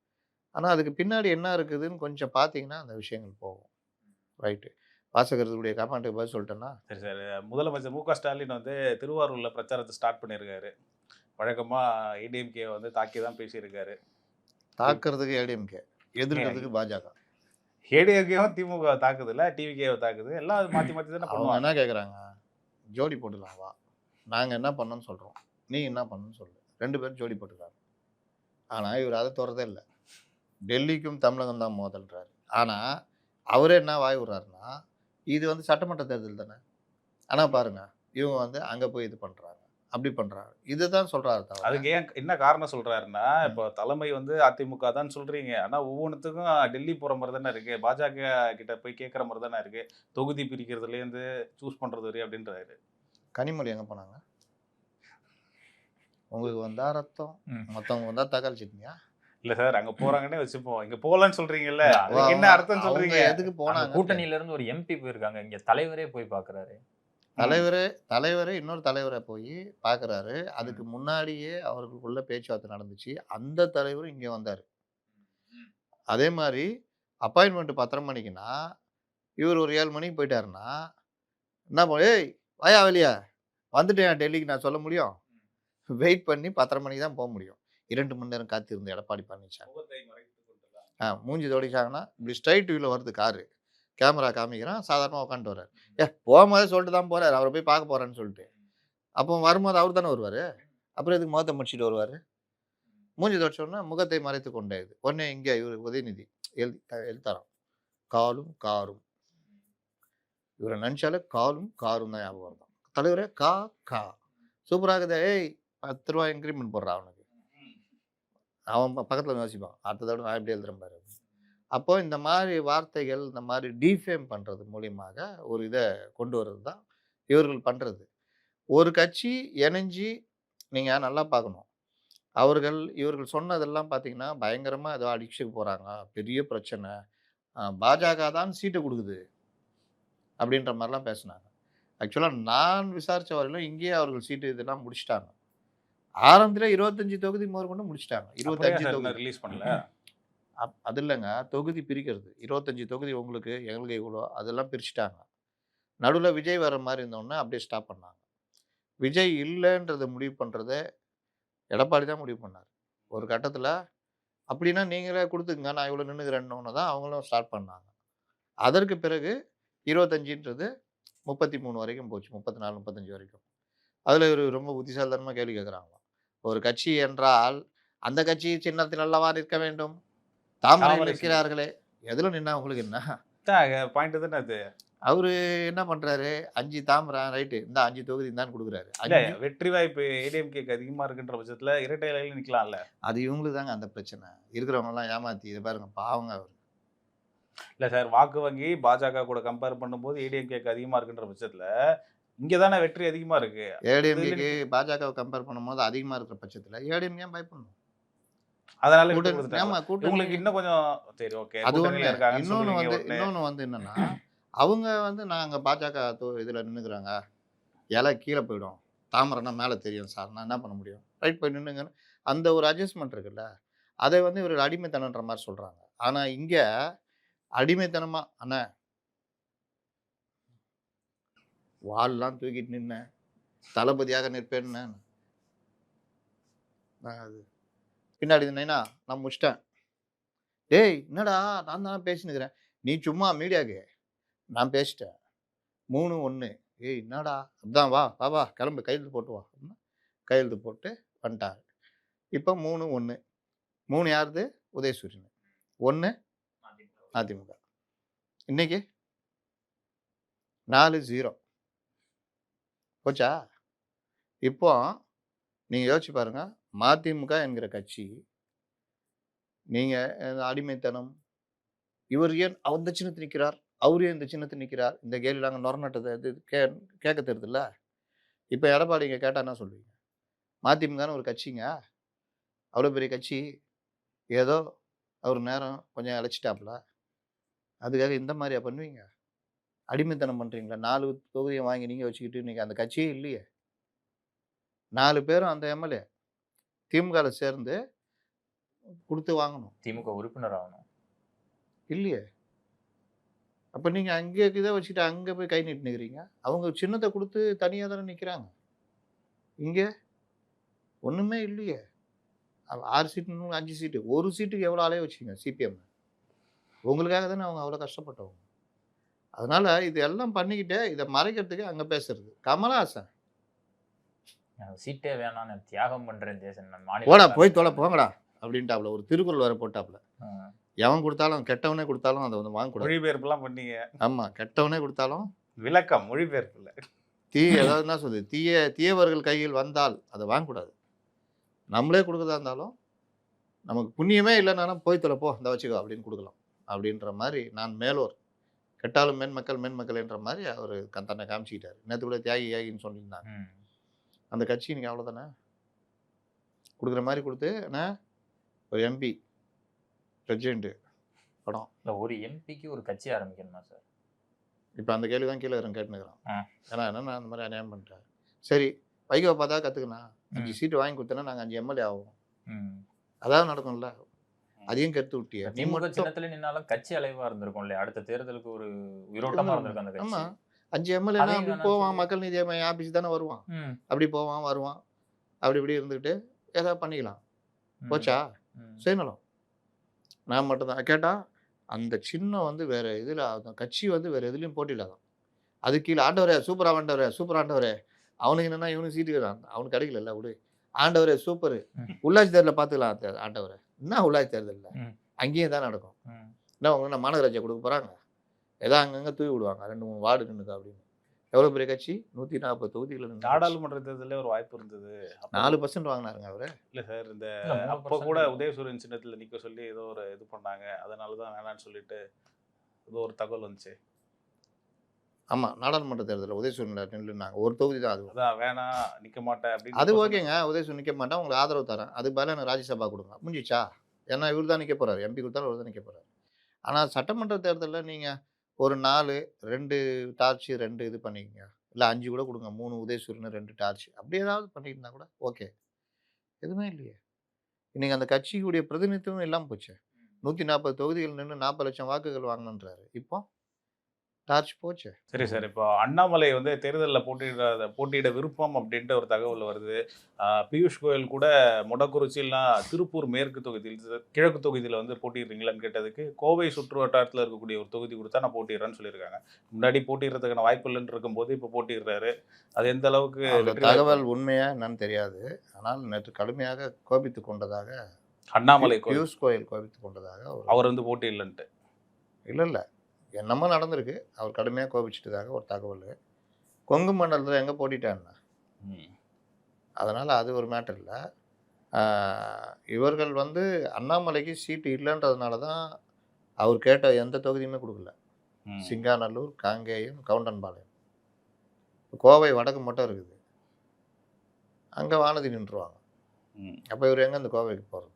ஆனால் அதுக்கு பின்னாடி என்ன இருக்குதுன்னு கொஞ்சம் பார்த்தீங்கன்னா அந்த விஷயங்கள் போகும். ரைட்டு, வாசகர்களுடைய கமெண்ட்டுக்கு பதில் சொல்லிட்டேன்னா. சரி சார், முதலமைச்சர் மு க ஸ்டாலின் வந்து திருவாரூரில் பிரச்சாரத்தை ஸ்டார்ட் பண்ணியிருக்காரு. வழக்கமாக ஏடிஎம்கே வந்து தாக்கி தான் பேசியிருக்காரு. தாக்குறதுக்கு ஏடிஎம்கே, எதிர்க்கிறதுக்கு பாஜக. ஏடிஎம்கேவும் திமுக தாக்குது இல்லை, டிவிகேவை தாக்குது, எல்லாம் மாற்றி மாற்றி தானே பண்ணுவாங்க. என்ன கேட்குறாங்க, ஜோடி போட்டுக்கலாம் வா, நாங்கள் என்ன பண்ணோன்னு சொல்கிறோம், நீ என்ன பண்ணணும்னு சொல்லு, 2 பேரும் ஜோடி போட்டுக்கிறாங்க. ஆனால் இவர் அதை தோறதே இல்லை, டெல்லிக்கும் தமிழகம் தான் மோதல்றாரு. ஆனால் அவரே என்ன வாய் விடுறாருன்னா, இது வந்து சட்டமன்ற தேர்தல் தானே, ஆனால் பாருங்க இவங்க வந்து அங்கே போய் இது பண்ணுறாங்க, அப்படி பண்ணுறாங்க, இதுதான் சொல்கிறாரு. அதுக்கு ஏன் என்ன காரணம் சொல்கிறாருன்னா, இப்போ தலைமை வந்து அதிமுக தான் சொல்கிறீங்க, ஆனால் ஒவ்வொன்றுத்துக்கும் டெல்லி போகிற மாதிரி தானே இருக்குது, பாஜக கிட்ட போய் கேட்குற மாதிரி தானே இருக்குது, தொகுதி பிரிக்கிறதுலேருந்து சூஸ் பண்ணுறது வரை அப்படின்றாரு. கனிமொழி எங்கே போனாங்க? உங்களுக்கு வந்தா ரத்தம், மற்றவங்க வந்தால் தக்காளி சட்னியா? இல்ல சார், அங்க போறாங்கன்னே வச்சுப்போம், இங்க போகலன்னு சொல்றீங்கல்ல, என்ன அர்த்தம் சொல்றீங்க? எதுக்கு போனாங்க? கூட்டணியில இருந்து ஒரு எம்பி போயிருக்காங்க, இங்க தலைவரே போய் பாக்குறாரு. தலைவரே இன்னொரு தலைவரை போய் பாக்குறாரு. அதுக்கு முன்னாடியே அவர்களுக்குள்ள பேச்சுவார்த்தை நடந்துச்சு. அந்த தலைவரும் இங்க வந்தாரு. அதே மாதிரி அப்பாயின்மெண்ட் 10:30 மணிக்குன்னா இவர் ஒரு 7 மணிக்கு போயிட்டாருன்னா என்ன ஏய் வாயா வெளியா வந்துட்டேன் டெல்லிக்கு நான் சொல்ல முடியும்? வெயிட் பண்ணி 10:30 மணிக்கு தான் போக முடியும். 2 மணி நேரம் காத்திருந்த எடப்பாடி பழனிசாமி மூஞ்சி தோடிச்சாங்கன்னா இப்படி ஸ்ட்ரைட் வியூவில் வருது காரு, கேமரா காமிக்கிறான், சாதாரணமாக உட்காந்துட்டு வர்றாரு. போகும்போதே சொல்லிட்டு தான் போகிறார், அவரை போய் பார்க்க போகிறேன்னு சொல்லிட்டு. அப்போ வரும்போது அவர் தானே வருவார், அப்புறம் எதுக்கு முகத்தை முடிச்சுட்டு வருவார்? மூஞ்சி தோடிச்சோன்னா முகத்தை மறைத்து கொண்டே இது உடனே இங்கே இவர் உதயநிதி எழுத்தாராம், காலும் காரும். இவரை நினச்சாலே காலும் காரும் தான் ஞாபகம் வருதான். தலைவரே கா கா சூப்பராகுதே, ஏய் 10 ரூபா இன்க்ரிமெண்ட் போடுறான் அவனுக்கு, அவன் பக்கத்தில் யோசிப்பான், அடுத்த தடவை நான் எப்படி எழுதுறேன் பாரு. அப்போ இந்த மாதிரி வார்த்தைகள், இந்த மாதிரி டீஃபேம் பண்ணுறது மூலியமாக ஒரு இதை கொண்டு வர்றது தான் இவர்கள் பண்ணுறது. ஒரு கட்சி இணைஞ்சி நீங்கள் நல்லா பார்க்கணும், இவர்கள் சொன்னதெல்லாம் பார்த்தீங்கன்னா பயங்கரமாக ஏதோ அடிச்சுக்கு போகிறாங்க, பெரிய பிரச்சனை, பாஜக தான் சீட்டை கொடுக்குது, அப்படின்ற மாதிரிலாம் பேசினாங்க. ஆக்சுவலாக நான் விசாரித்த வரையிலும் இங்கேயே அவர்கள் சீட்டு இதெல்லாம் முடிச்சிட்டாங்க. ஆரம்பத்தில் 25 தொகுதி முதற்கொண்டு முடிச்சிட்டாங்க. 25 தொகுதி ரிலீஸ் பண்ணல. அது இல்லைங்க, தொகுதி பிரிக்கிறது. 25 தொகுதி உங்களுக்கு, எங்களுக்கு இவ்வளோ, அதெல்லாம் பிரிச்சுட்டாங்க. நடுவில் விஜய் வர மாதிரி இருந்தோடனே அப்படியே ஸ்டாப் பண்ணாங்க. விஜய் இல்லைன்றதை முடிவு பண்ணுறதை எடப்பாடி தான் முடிவு பண்ணார். ஒரு கட்டத்தில் அப்படின்னா நீங்களே கொடுத்துங்க, நான் இவ்வளோ நின்றுக்கிறேன்னு தான் அவங்களும் ஸ்டார்ட் பண்ணாங்க. அதற்கு பிறகு 25ன்றது 33 வரைக்கும் போச்சு, 34, 35 வரைக்கும். அதில் ஒரு ரொம்ப புத்திசாலித்தனமாக கேள்வி கேட்குறாங்க. ஒரு கட்சி என்றால் அந்த கட்சி சின்னத்தில் அல்லவா நிற்க வேண்டும், தாமரையில் நிற்கிறார்களே, எதில் நின்னா உங்களுக்கு என்ன பாயிண்ட் தானே அது. அவரு என்ன பண்றாரு, 5 தாமரை ரைட்டு, இந்த 5 தொகுதி தான் கொடுக்குறாரு. வெற்றி வாய்ப்பு ஏடிஎம்கேக்கு அதிகமா இருக்குன்ற பட்சத்துல இரட்டை இலையில நிக்கலாம்ல. அது இவங்களுக்கு தாங்க அந்த பிரச்சனை. இருக்கிறவங்க எல்லாம் ஏமாத்தி இதை பாருங்க, பாவங்க அவர். இல்ல சார், வாக்கு வங்கி பாஜக கூட கம்பேர் பண்ணும்போது ஏடிஎம்கேக்கு அதிகமா இருக்குன்ற பட்சத்துல இங்கதானே வெற்றி அதிகமா இருக்கு. ஏடிஎம்கேக்கு பாஜகவை கம்பேர் பண்ணும்போது அதிகமா இருக்கிற பட்சத்துல ஏடிஎம்கே ஏன் பயப்படணும்? அதனால உங்களுக்கு இன்னும் கொஞ்சம் சரி ஓகே. அது ஒண்ணு. இன்னொன்னு வந்து என்னன்னா, அவங்க வந்து நாங்க பாஜக இதுல நின்னுக்கிறாங்க, இலை கீழே போயிடும், தாமரைனா மேலே தெரியும் சார், நான் என்ன பண்ண முடியும், ரைட் போய் நின்னுங்க, அந்த ஒரு அட்ஜஸ்ட்மெண்ட் இருக்குல்ல, அதை வந்து இவர் அடிமைத்தனன்ற மாதிரி சொல்றாங்க. ஆனா இங்க அடிமைத்தனமா அண்ணா வால்லாம் தூக்கிட்டு நின்ன தளபதியாக நிற்பேன்னு அது பின்னாடி நின்னா நான் முடிச்சிட்டேன். டேய் என்னடா நான் தானே பேசினுக்கிறேன், நீ சும்மா மீடியாக்கு, நான் பேசிட்டேன் 3-1. ஏய் என்னடா அதான் வா வா வா கிளம்பு கையெழுத்து போட்டு வா, கையெழுத்து போட்டு வந்துட்டாங்க. இப்போ 3-1. 3 யாருது? உதயசூரியன். 1 அதிமுக. இன்னைக்கு 4-0 போச்சா? இப்போ நீங்கள் யோசிச்சு பாருங்க, மதிமுக என்கிற கட்சி, நீங்கள் அடிமைத்தனம், இவர் ஏன் அந்த சின்னத்தில் நிற்கிறார், அவர் ஏன் இந்த சின்னத்தில் நிற்கிறார், இந்த கேள்வி நாங்கள் நொறநட்டதை இது கேட்க தெரியுதுல்ல. இப்போ எடப்பாடி இங்கே கேட்டால் என்ன சொல்லுவீங்க? மதிமுகன்னு ஒரு கட்சிங்க, அவ்வளோ பெரிய கட்சி, ஏதோ அவர் நேரம் கொஞ்சம் இழைச்சிட்டாப்புல, அதுக்காக இந்த மாதிரியா பண்ணுவீங்க? அடிமைத்தனம் பண்ணுறீங்களா? 4 தொகுதியை வாங்கி நீங்கள் வச்சுக்கிட்டு இன்றைக்கி அந்த கட்சியே இல்லையே. 4 பேரும் அந்த எம்எல்ஏ திமுகவில் சேர்ந்து கொடுத்து வாங்கணும், திமுக உறுப்பினர் ஆகணும் இல்லையே. அப்போ நீங்கள் அங்கே இதை வச்சுட்டு அங்கே போய் கை நீட்டுனுக்கிறீங்க. அவங்க சின்னத்தை கொடுத்து தனியாக தானே நிற்கிறாங்க. இங்கே ஒன்றுமே இல்லையே. 6 சீட்டு 5 சீட்டு, ஒரு சீட்டுக்கு எவ்வளோ அலைய வச்சுங்க சிபிஎம். உங்களுக்காக தானே அவங்க அவ்வளோ கஷ்டப்பட்டவங்க. அதனால இது எல்லாம் பண்ணிக்கிட்டே இதை மறைக்கிறதுக்கு அங்கே பேசுறது. கமலஹாசன் சீட்டே வேணாம், நான் தியாகம் பண்றேன் தேசன், போடா போய் தொலை போங்கடா அப்படின்ட்டாப்ல, ஒரு திருக்குறள் வர போட்டாப்ல. எவன் கொடுத்தாலும், கெட்டவனே கொடுத்தாலும் அதை வந்து வாங்கக்கூடாது. மொழிபெயர்ப்புலாம் பண்ணீங்க. ஆமா, கெட்டவனே கொடுத்தாலும் விளக்கம் மொழிபெயர்ப்பு இல்லை. ஏதாவது என்ன சொல்லுது, தீயவர்கள் கையில் வந்தால் அதை வாங்கக்கூடாது. நம்மளே கொடுக்குறதா இருந்தாலும் நமக்கு புண்ணியமே இல்லைனாலும் போய் தொலை போ, இந்த வச்சுக்கோ அப்படின்னு கொடுக்கலாம் அப்படின்ற மாதிரி. நான் மேலோர், கெட்டாலும் மேன்மக்கள் என்ற மாதிரி அவர் தன்னை காமிச்சிக்கிட்டாரு. நேற்று கூட தியாகின்னு சொல்லியிருந்தாங்க. அந்த கட்சி இன்னைக்கு அவ்வளோதானே கொடுக்குற மாதிரி கொடுத்து ஒரு எம்பி பிரசிடென்ட் படம். ஒரு எம்பிக்கு ஒரு கட்சி ஆரம்பிக்கணுமா சார்? இப்போ அந்த கேள்வி தான் கீழே கேட்டுனுக்கிறான். ஏன்னா என்ன அந்த மாதிரி அநியாயம் பண்ணிட்டேன். சரி, வைகோவை பார்த்தா கற்றுக்கணா, 5 சீட்டு வாங்கி கொடுத்தேன்னா நாங்கள் 5 எம்எல்ஏ ஆகும், அதாவது நடக்கும்ல. அதையும் கருத்து விட்டிய திமுக சின்னத்துல நின்னாலும் கட்சி அலைவா இருந்திருக்கும் இல்லையா? அடுத்த தேர்தலுக்கு ஒரு உயிரோட்டமா இருந்திருக்கும் அந்த கட்சி. 5 எம்எல்ஏனா அப்படி போவான், மக்கள் நீதி ஆபீஸ் தானே வருவான், அப்படி போவான் வருவான், அப்படி இப்படி இருந்துக்கிட்டு ஏதாவது பண்ணிக்கலாம். போச்சா செய்யணும். நான் மட்டும்தான் கேட்டால் அந்த சின்னம் வந்து வேறு இதில், அந்த கட்சி வந்து வேறு எதுலேயும் போட்டியில்லாதான். அது கீழே ஆண்டவரே சூப்பராக ஆண்டவரே, சூப்பர் ஆண்டவரே, அவனுக்கு என்னென்னா இவனுக்கு சீட்டு அவனுக்கு கிடைக்கல விடு, ஆண்டவரே சூப்பர், உள்ளாட்சி தேர்தலில் பார்த்துக்கலாம் ஆண்டவரே. என்ன உள்ளாட்சி தேர்தலில் அங்கேயும் தான் நடக்கும். என்ன அவங்க மாநகராட்சியை கொடுக்க போகிறாங்க, ஏதோ அங்கங்கே தூவி விடுவாங்க, 2-3 வார்டு நின்றுக்கா அப்படின்னு. எவ்வளோ பெரிய கட்சி, 140 தொகுதிகள். நாடாளுமன்ற தேர்தலில் ஒரு வாய்ப்பு இருந்தது, 4% வாங்கினாருங்க அவரு. இல்லை சார், இந்த அப்போ கூட உதயசூரியன் சின்னத்தில் நிற்க சொல்லி ஏதோ ஒரு இது பண்ணாங்க, அதனால தான் வேணான்னு சொல்லிட்டு ஏதோ ஒரு தகவல் வந்துச்சு. ஆமாம், நாடாளுமன்ற தேர்தலில் உதயசூரியன் நின்றுனாங்க, ஒரு தொகுதி தான். அது அதான் வேணாம் நிற்க மாட்டேன் அப்படின்னு. அது ஓகேங்க, உதயசூரியன் நிற்க மாட்டேன், உங்களுக்கு ஆதரவு தரேன், அதுக்கு பதிலாக எனக்கு ராஜ்யசபா கொடுங்க, முடிஞ்சிச்சா? ஏன்னா இவர் தான் நிற்க போகிறார், எம்பி கொடுத்தாலும் இவர் தான் நிற்க போகிறார். ஆனால் சட்டமன்ற தேர்தலில் நீங்கள் ஒரு 4 2 டார்ச் 2 இது பண்ணிக்கங்க. இல்ல 5 கூட குடுங்க. 3 உதயசூரியன் 2 டார்ச். அப்படி ஏதாவது பண்ணியிருந்தா கூட ஓகே. எதுவுமே இல்லையே. இன்னைக்கு அந்த கட்சியுடைய பிரதிநிதித்துவம் இல்லாம போச்சே. 140 தொகுதிகள் நின்னு 40 லட்சம் வாக்குகள் வாங்கணுன்றாரு. இப்போ டார்ச் போச்சே. சரி சார். இப்போ அண்ணாமலை வந்து தேர்தலில் போட்டியிட விருப்பம் அப்படின்ட்டு ஒரு தகவல் வருது. பியூஷ் கோயல் கூட மொடக்குறிச்சிலாம் திருப்பூர் மேற்கு தொகுதியில் கிழக்கு தொகுதியில் வந்து போட்டிடுறீங்களான்னு கேட்டதுக்கு கோவை சுற்று வட்டாரத்தில் இருக்கக்கூடிய ஒரு தொகுதி கொடுத்தா நான் போட்டிடுறேன்னு சொல்லியிருக்காங்க. முன்னாடி போட்டிடுறதுக்கான வாய்ப்பு இல்லைன்னு இருக்கும்போது இப்போ போட்டிடுறாரு. அது எந்த அளவுக்கு அந்த தகவல் உண்மையா என்னன்னு தெரியாது. ஆனால் நேற்று கடுமையாக கோபித்துக் கொண்டதாக அண்ணாமலை பியூஷ் கோயல் கோபித்துக் கொண்டதாக அவர் வந்து போட்டி இல்லைன்ட்டு இல்ல என்னமோ நடந்திருக்கு. அவர் கடுமையாக கோபிச்சிட்டதாக ஒரு தகவல். கொங்கு மண்டலத்தில் எங்கே போட்டிட்டாருன்னா அதனால் அது ஒரு மேட்டர் இல்லை. இவர்கள் வந்து அண்ணாமலைக்கு சீட்டு இல்லைன்றதுனால தான் அவர் கேட்ட எந்த தொகுதியுமே கொடுக்கல. சிங்காநல்லூர், காங்கேயம், கவுண்டன்பாளையம், கோவை வடக்கு மட்டும் இருக்குது. அங்கே வானதி நின்றுவாங்க. அப்போ இவர் எங்கே இந்த கோவைக்கு போகிறது?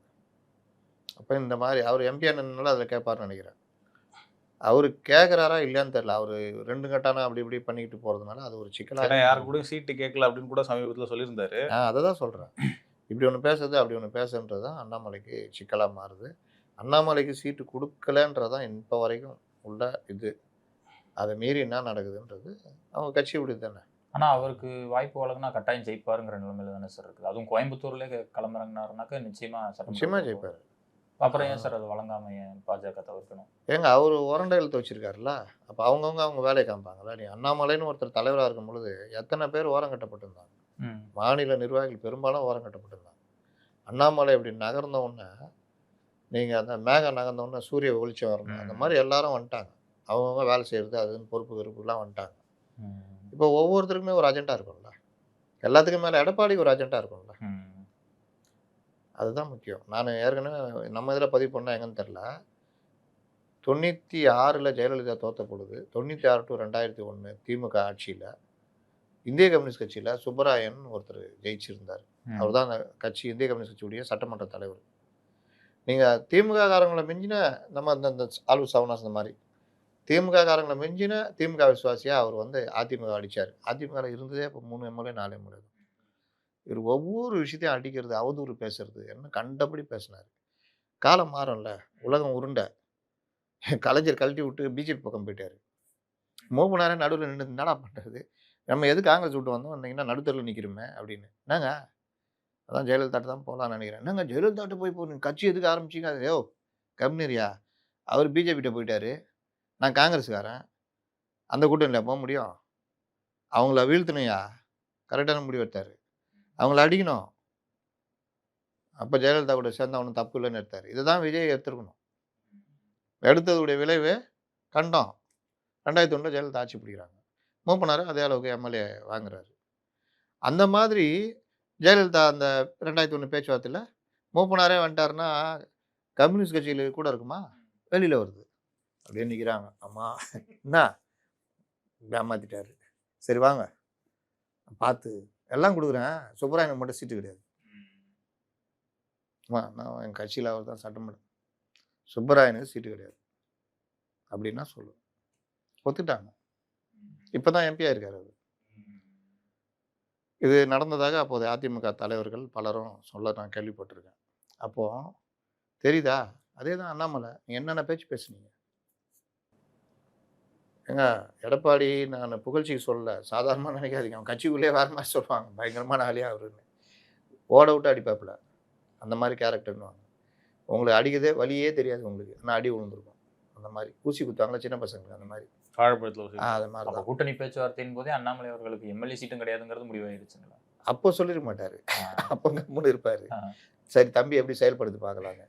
அப்போ இந்த மாதிரி அவர் எம்பியா நின்னால அதில் கேட்பார்னு நினைக்கிறேன். அவரு கேட்குறாரா இல்லையான்னு தெரியல. அவர் 2 கட்டானா அப்படி இப்படி பண்ணிக்கிட்டு போகிறதுனால அது ஒரு சிக்கலாக. யாரு கூட சீட்டு கேட்கல அப்படின்னு கூட சமீபத்தில் சொல்லியிருந்தாரு. அதை தான் சொல்கிறேன். இப்படி ஒன்று பேசுறது அப்படி ஒன்று பேசுன்றது தான் அண்ணாமலைக்கு சிக்கலாக மாறுது. அண்ணாமலைக்கு சீட்டு கொடுக்கலன்றது தான் இப்போ வரைக்கும் உள்ள இது. அதை மீறி என்ன நடக்குதுன்றது அவங்க கட்சி இப்படி தானே. ஆனால் அவருக்கு வாய்ப்பு வழங்கினா கட்டாயம் ஜெயிப்பாருங்கிற நிலைமையில தானே சார் இருக்குது. அதுவும் கோயம்புத்தூர்லேயே களமிறங்கினாருனாக்கா நிச்சயமாக ஜெயிப்பார். அப்புறம் ஏன் சார் அது வழங்காம பாஜக தவிர்க்கணும்? ஏங்க அவர் உரண்டை எழுத்து வச்சிருக்காருல்ல. அப்போ அவங்கவுங்க அவங்க வேலையை காமிப்பாங்களா? நீ அண்ணாமலைன்னு ஒருத்தர் தலைவராக இருக்கும் பொழுது எத்தனை பேர் ஓரம் கட்டப்பட்டிருந்தாங்க? மாநில நிர்வாகிகள் பெரும்பாலும் ஓரம் கட்டப்பட்டிருந்தாங்க. அண்ணாமலை இப்படி நகர்ந்த உடனே நீங்கள் அந்த மேகம் நகர்ந்த உடனே சூரிய வெளிச்சம் வரணும். அந்த மாதிரி எல்லாரும் வந்துட்டாங்க. அவங்கவுங்க வேலை செய்கிறது அதுன்னு பொறுப்பு கருப்புலாம் வந்துட்டாங்க. இப்போ ஒவ்வொருத்தருக்குமே ஒரு அஜெண்டா இருக்கும்ல. எல்லாத்துக்கும் மேலே எடப்பாடிக்கு ஒரு அஜெண்டா இருக்கும்ல. அதுதான் முக்கியம். நான் ஏற்கனவே நம்ம இதில் பதிவு பண்ணால் எங்கன்னு தெரில. 96 ஜெயலலிதா தோற்ற பொழுது 96 to 2001 திமுக ஆட்சியில் இந்திய கம்யூனிஸ்ட் கட்சியில் சுப்பராயன் ஒருத்தர் ஜெயிச்சிருந்தார். அவர் தான் அந்த கட்சி இந்திய கம்யூனிஸ்ட் கட்சியுடைய சட்டமன்ற தலைவர். நீங்கள் திமுக காரங்களை மிஞ்சின நம்ம இந்த ஆலு சவனாஸ் இந்த மாதிரி திமுக காரங்களை மிஞ்சின திமுக விசுவாசியாக அவர் வந்து அதிமுக அடித்தார். அதிமுக இருந்ததே இப்போ 3 எம்எல்ஏ 4 எம்எல்ஏ. இவர் ஒவ்வொரு விஷயத்தையும் அடிக்கிறது, அவதூறு பேசுறது, என்ன கண்டபடி பேசினார். காலம் மாறும்ல, உலகம் உருண்டை. கலைஞர் கழட்டி விட்டு பிஜேபி பக்கம் போயிட்டார். மூப்பனாரே நடுவில் நின்று என்னடா பண்ணுறது, நம்ம எது காங்கிரஸ் விட்டு வந்தோம் வந்தீங்கன்னா நடுத்தரில் நிற்கிறோமே அப்படின்னு. என்னங்க அதான் ஜெயலலிதாட்டு தான் போகலான்னு நினைக்கிறேன். என்னங்க ஜெயலலிதாட்டு போய் போகணும், கட்சி எதுக்கு ஆரம்பிச்சிங்க? அது கம்யூனியா அவர் பிஜேபிகிட்ட போயிட்டார். நான் காங்கிரஸுக்காரன், அந்த கூட்டணியில் போக முடியும்? அவங்கள வீழ்த்தணையா கரெக்டான முடிவு எடுத்தார். அவங்கள அடிக்கணும். அப்போ ஜெயலலிதா கூட சேர்ந்து அவனும் தப்பு இல்லைன்னு எடுத்தார். இதை தான் விஜய் எடுத்துருக்கணும். எடுத்ததுடைய விளைவு கண்டோம். 2001 ஜெயலலிதா ஆட்சி பிடிக்கிறாங்க. மூப்பனார் அதே அளவுக்கு எம்எல்ஏ வாங்குறாரு. அந்த மாதிரி ஜெயலலிதா அந்த 2001 பேச்சுவார்த்தையில் மூப்பனாரே வந்துட்டாருன்னா கம்யூனிஸ்ட் கட்சியில் கூட இருக்குமா? வெளியில் வருது. அப்படியே நிற்கிறாங்க. அம்மா என்ன ஏமாத்திட்டாரு, சரி வாங்க பார்த்து எல்லாம் கொடுக்குறேன், சுப்பராயனுக்கு மட்டும் சீட்டு கிடையாது. நான் என் கட்சியில் அவர் தான் சட்டமன்ற, சுப்பராயனுக்கு சீட்டு கிடையாது அப்படின்னா சொல்லு. ஒத்துட்டாங்க. இப்போ தான் எம்பியாக இருக்கார் அவர். இது நடந்ததாக அப்போது அதிமுக தலைவர்கள் பலரும் சொல்ல நான் கேள்விப்பட்டிருக்கேன். அப்போது தெரியுதா? அதே தான் அண்ணாமலை. நீங்கள் என்னென்ன பேச்சு பேசுனீங்க? ஏங்க எடப்பாடி நான் புகழ்ச்சிக்கு சொல்லலை, சாதாரணமாக நினைக்காதீங்க. அவன் கட்சிக்குள்ளேயே வேறு மாதிரி சொல்லுவாங்க, பயங்கரமான ஆளியாக அவருன்னு. ஓட விட்டு அடிப்பாப்புல, அந்த மாதிரி கேரக்டர்னுவாங்க. உங்களுக்கு அடிக்கிறதே வழியே தெரியாது உங்களுக்கு, ஆனால் அடி விழுந்துருக்கும். அந்த மாதிரி ஊசி குத்துவாங்களா சின்ன பசங்களுக்கு, அந்த மாதிரி அது மாதிரி. கூட்டணி பேச்சுவார்த்தையின் போதே அண்ணாமலை அவர்களுக்கு எம்எல்ஏ சீட்டும் கிடையாதுங்கிறது முடிவாயிருச்சுங்களா? அப்போ சொல்லிட மாட்டாரு, அப்போ கம்முன்னு இருப்பாரு. சரி தம்பி எப்படி செயல்படுத்தி பார்க்கலாங்க.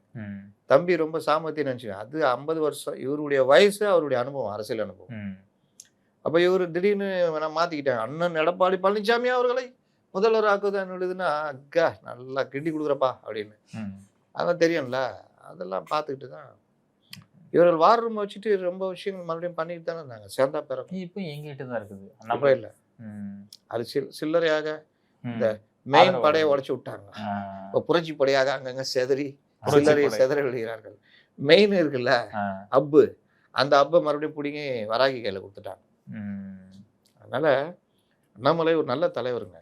தம்பி ரொம்ப சாமர்த்தியம் நினைச்சு, அது 50 வருஷம் இவருடைய வயசு, அவருடைய அனுபவம், அரசியல் அனுபவம். அப்போ இவர் திடீர்னு நான் மாற்றிக்கிட்டாங்க. அண்ணன் எடப்பாடி பழனிசாமி அவர்களை முதல்வர் ஆக்குதான் எழுதுன்னா அக்கா நல்லா கிண்டி கொடுக்குறப்பா அப்படின்னு. அதான் தெரியும்ல. அதெல்லாம் பார்த்துக்கிட்டு தான் இவர்கள் வார் ரூம் வச்சுட்டு ரொம்ப விஷயங்கள் மறுபடியும் பண்ணிட்டு தானே இருந்தாங்க. சேர்ந்தா பிறகு இப்போ எங்கிட்ட தான் இருக்குது. நம்ம இல்லை, அது சில்லறையாக இந்த மெயின் படையை உடைச்சு விட்டாங்க. இப்போ புரட்சி படையாக அங்கங்க சிதறி சில்லறையை சிதற விடுகிறார்கள். மெயின் இருக்குல்ல, அப்பு அந்த அப்பை மறுபடியும் பிடிங்கி வராகி கையில் கொடுத்துட்டாங்க. அதனால் அண்ணாமலை ஒரு நல்ல தலைவருங்க.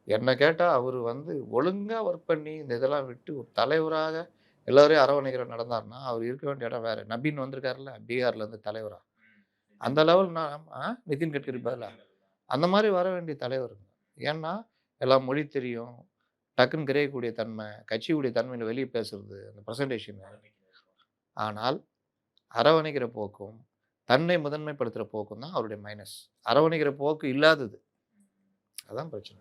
என்ன கேட்டால் அவர் வந்து ஒழுங்காக ஒர்க் பண்ணி இந்த இதெல்லாம் விட்டு ஒரு தலைவராக எல்லோரையும் அரவணைக்கிற நடந்தாருன்னா அவர் இருக்க வேண்டிய இடம் வேறு. நபீன் வந்திருக்காருல்ல பீகார்லேருந்து தலைவராக, அந்த லெவல் நான் நிதின் கட்கரி பதிலாக அந்த மாதிரி வர வேண்டிய தலைவருங்க. ஏன்னா எல்லாம் மொழி தெரியும், டக்குன்னு கிரையக்கூடிய தன்மை, கட்சியுடைய தன்மையில் வெளியே பேசுறது, அந்த ப்ரெசன்டேஷன். ஆனால் அரவணைக்கிற போக்கும் தன்னை முதன்மைப்படுத்துகிற போக்கும் தான் அவருடைய மைனஸ். அரவணைக்கிற போக்கு இல்லாதது, அதான் பிரச்சனை.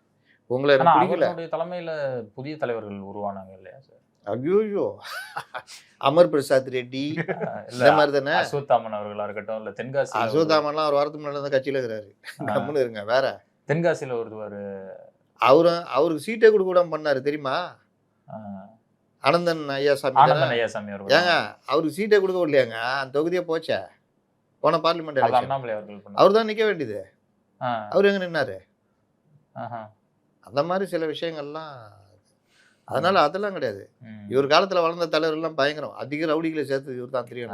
உங்களை எனக்கு பிடிக்கல. அவருடைய தலைமையில புதிய தலைவர்கள் உருவானாங்க இல்லையா சார்? ஐயோ, அமர் பிரசாத் ரெட்டி இந்த மாதிரி தானே. அஸ்வத்தாமன் அவர்களா இருக்கட்டும், இல்ல தென்காசி அஸ்வத்தாமன்லாம் ஒரு வாரத்துக்கு முன்னாடி தான் கட்சியில் இருக்கிறாரு. கம்முன்னு இருங்க. வேற தென்காசியில ஒருவர் அவருக்கு சீட்டை கொடுக்க கூட பண்ணாரு தெரியுமா? ஆனந்தன் ஐயாசாமி. அவர்கள் ஏங்க அவருக்கு சீட்டை கொடுக்க விடலையாங்க, அந்த தொகுதியே போச்சே போன பார்லிமெண்ட் எலெக்ஷன். அண்ணாமலை அவர்கள் அவர் தான் நிற்க வேண்டியது, அவர் எங்க நின்னாரு? அந்த மாதிரி சில விஷயங்கள்லாம். அதனால அதெல்லாம் கிடையாது. இவர் காலத்துல வளர்ந்த தலைவர்கள்லாம் பயங்கரம், அதிக ரவுடிகளை சேர்த்து இவர் தான் தெரியும்.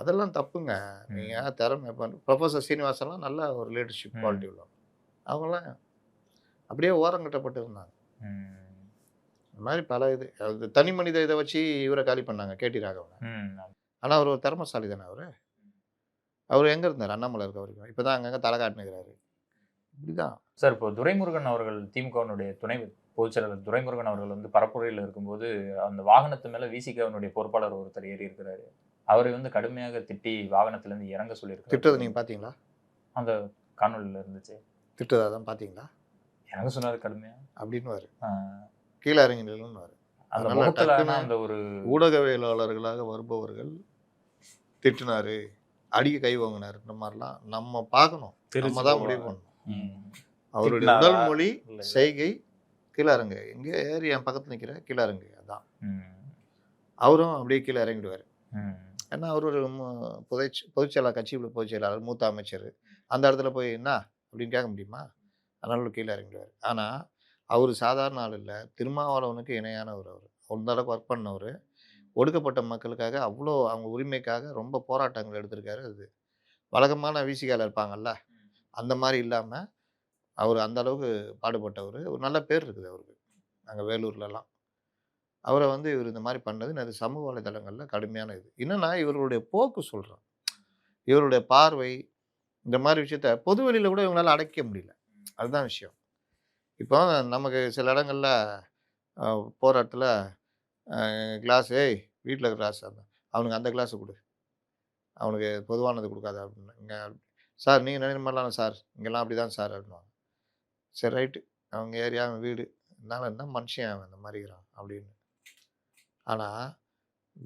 அதெல்லாம் தப்புங்க. நீங்க திறமை ப்ரொஃபஸர் சீனிவாசன்லாம் நல்ல ஒரு லீடர்ஷிப் குவாலிட்டி உள்ளவங்க, அவங்களாம் அப்படியே ஓரங்கட்டப்பட்டு இருந்தாங்க. இந்த மாதிரி பல இது தனி மனித இதை வச்சு இவரை காலி பண்ணாங்க கேடி ராகவன். ஆனால் அவர் ஒரு திறமசாலி தானே. அவர் எங்கே இருந்தார்? அண்ணாமலை இருக்க வரைக்கும். இப்போ தான் அங்கங்கே தலை காட்டுனுக்கிறாரு. இப்படிதான் சார். இப்போ துரைமுருகன் அவர்கள் திமுகவினுடைய துணை பொதுச் செயலாளர் துரைமுருகன் அவர்கள் வந்து பரப்புரையில் இருக்கும்போது அந்த வாகனத்து மேலே விசிகவனுடைய பொறுப்பாளர் ஒருத்தர் ஏறி இருக்கிறாரு. அவரை வந்து கடுமையாக திட்டி வாகனத்திலேருந்து இறங்க சொல்லியிருக்காரு. திட்டத்தை நீங்கள் பார்த்தீங்களா? அந்த காணொலியில் இருந்துச்சு. திட்டத்தை தான் பார்த்தீங்களா? இறங்க சொன்னார் கடுமையா அப்படின்னு கீழே இறங்கி நில்லுன்னு. அந்த ஒரு ஊடகவியலாளர்களாக வருபவர்கள் திட்டினாரு, அடிக்க கை வாங்கினாரு, இந்த மாதிரிலாம் நம்ம பார்க்கணும். நம்ம தான் முடிவு பண்ணணும். அவருடைய உடல் மொழி செய்கை கீழே இறங்கு, எங்கே ஏறி என் பக்கத்தில் நிற்கிற கீழே இறங்கு, அதான். அவரும் அப்படியே கீழே இறங்கிடுவார். ஏன்னா அவர் ஒரு பொதுச்செயலாளர், கட்சியில் பொதுச்செயலாளர், மூத்த அமைச்சர். அந்த இடத்துல போய் என்ன அப்படின்னு கேட்க முடியுமா? அதனால கீழே இறங்கிடுவார். ஆனால் அவர் சாதாரண ஆள் இல்லை, திருமாவளவனுக்கு இணையானவர். அவர் அந்த அளவுக்கு ஒர்க் பண்ணவர், ஒடுக்கப்பட்ட மக்களுக்காக அவ்வளோ அவங்க உரிமைக்காக ரொம்ப போராட்டங்கள் எடுத்திருக்காரு. அது வழக்கமான விசிகால இருப்பாங்கல்ல, அந்த மாதிரி இல்லாமல் அவர் அந்த அளவுக்கு பாடுபட்டவர். ஒரு நல்ல பேர் இருக்குது அவருக்கு நாங்கள் வேலூர்லலாம். அவரை வந்து இவர் இந்த மாதிரி பண்ணது அது சமூக வலைதளங்களில் கடுமையான இது. என்னன்னா இவர்களுடைய போக்கு சொல்கிறோம், இவருடைய பார்வை, இந்த மாதிரி விஷயத்த பொது வெளியில் கூட இவங்களால அடைக்க முடியல. அதுதான் விஷயம். இப்போ நமக்கு சில இடங்களில் போகிற இடத்துல கிளாஸ், வீட்டில் கிளாஸ், அவனுக்கு அந்த கிளாஸை கொடு, அவனுக்கு பொதுவானது கொடுக்காது அப்படின்னு. இங்கே சார் நீங்கள் நினைக்கிற மாதிரிலாம் சார் இங்கெல்லாம் அப்படி தான் சார் அப்படின்வாங்க. சரி ரைட்டு, அவங்க ஏரியா அவன் வீடு, இருந்தாலும் என்ன மனுஷன் அவன் இந்த மாதிரிக்கிறான் அப்படின்னு. ஆனால்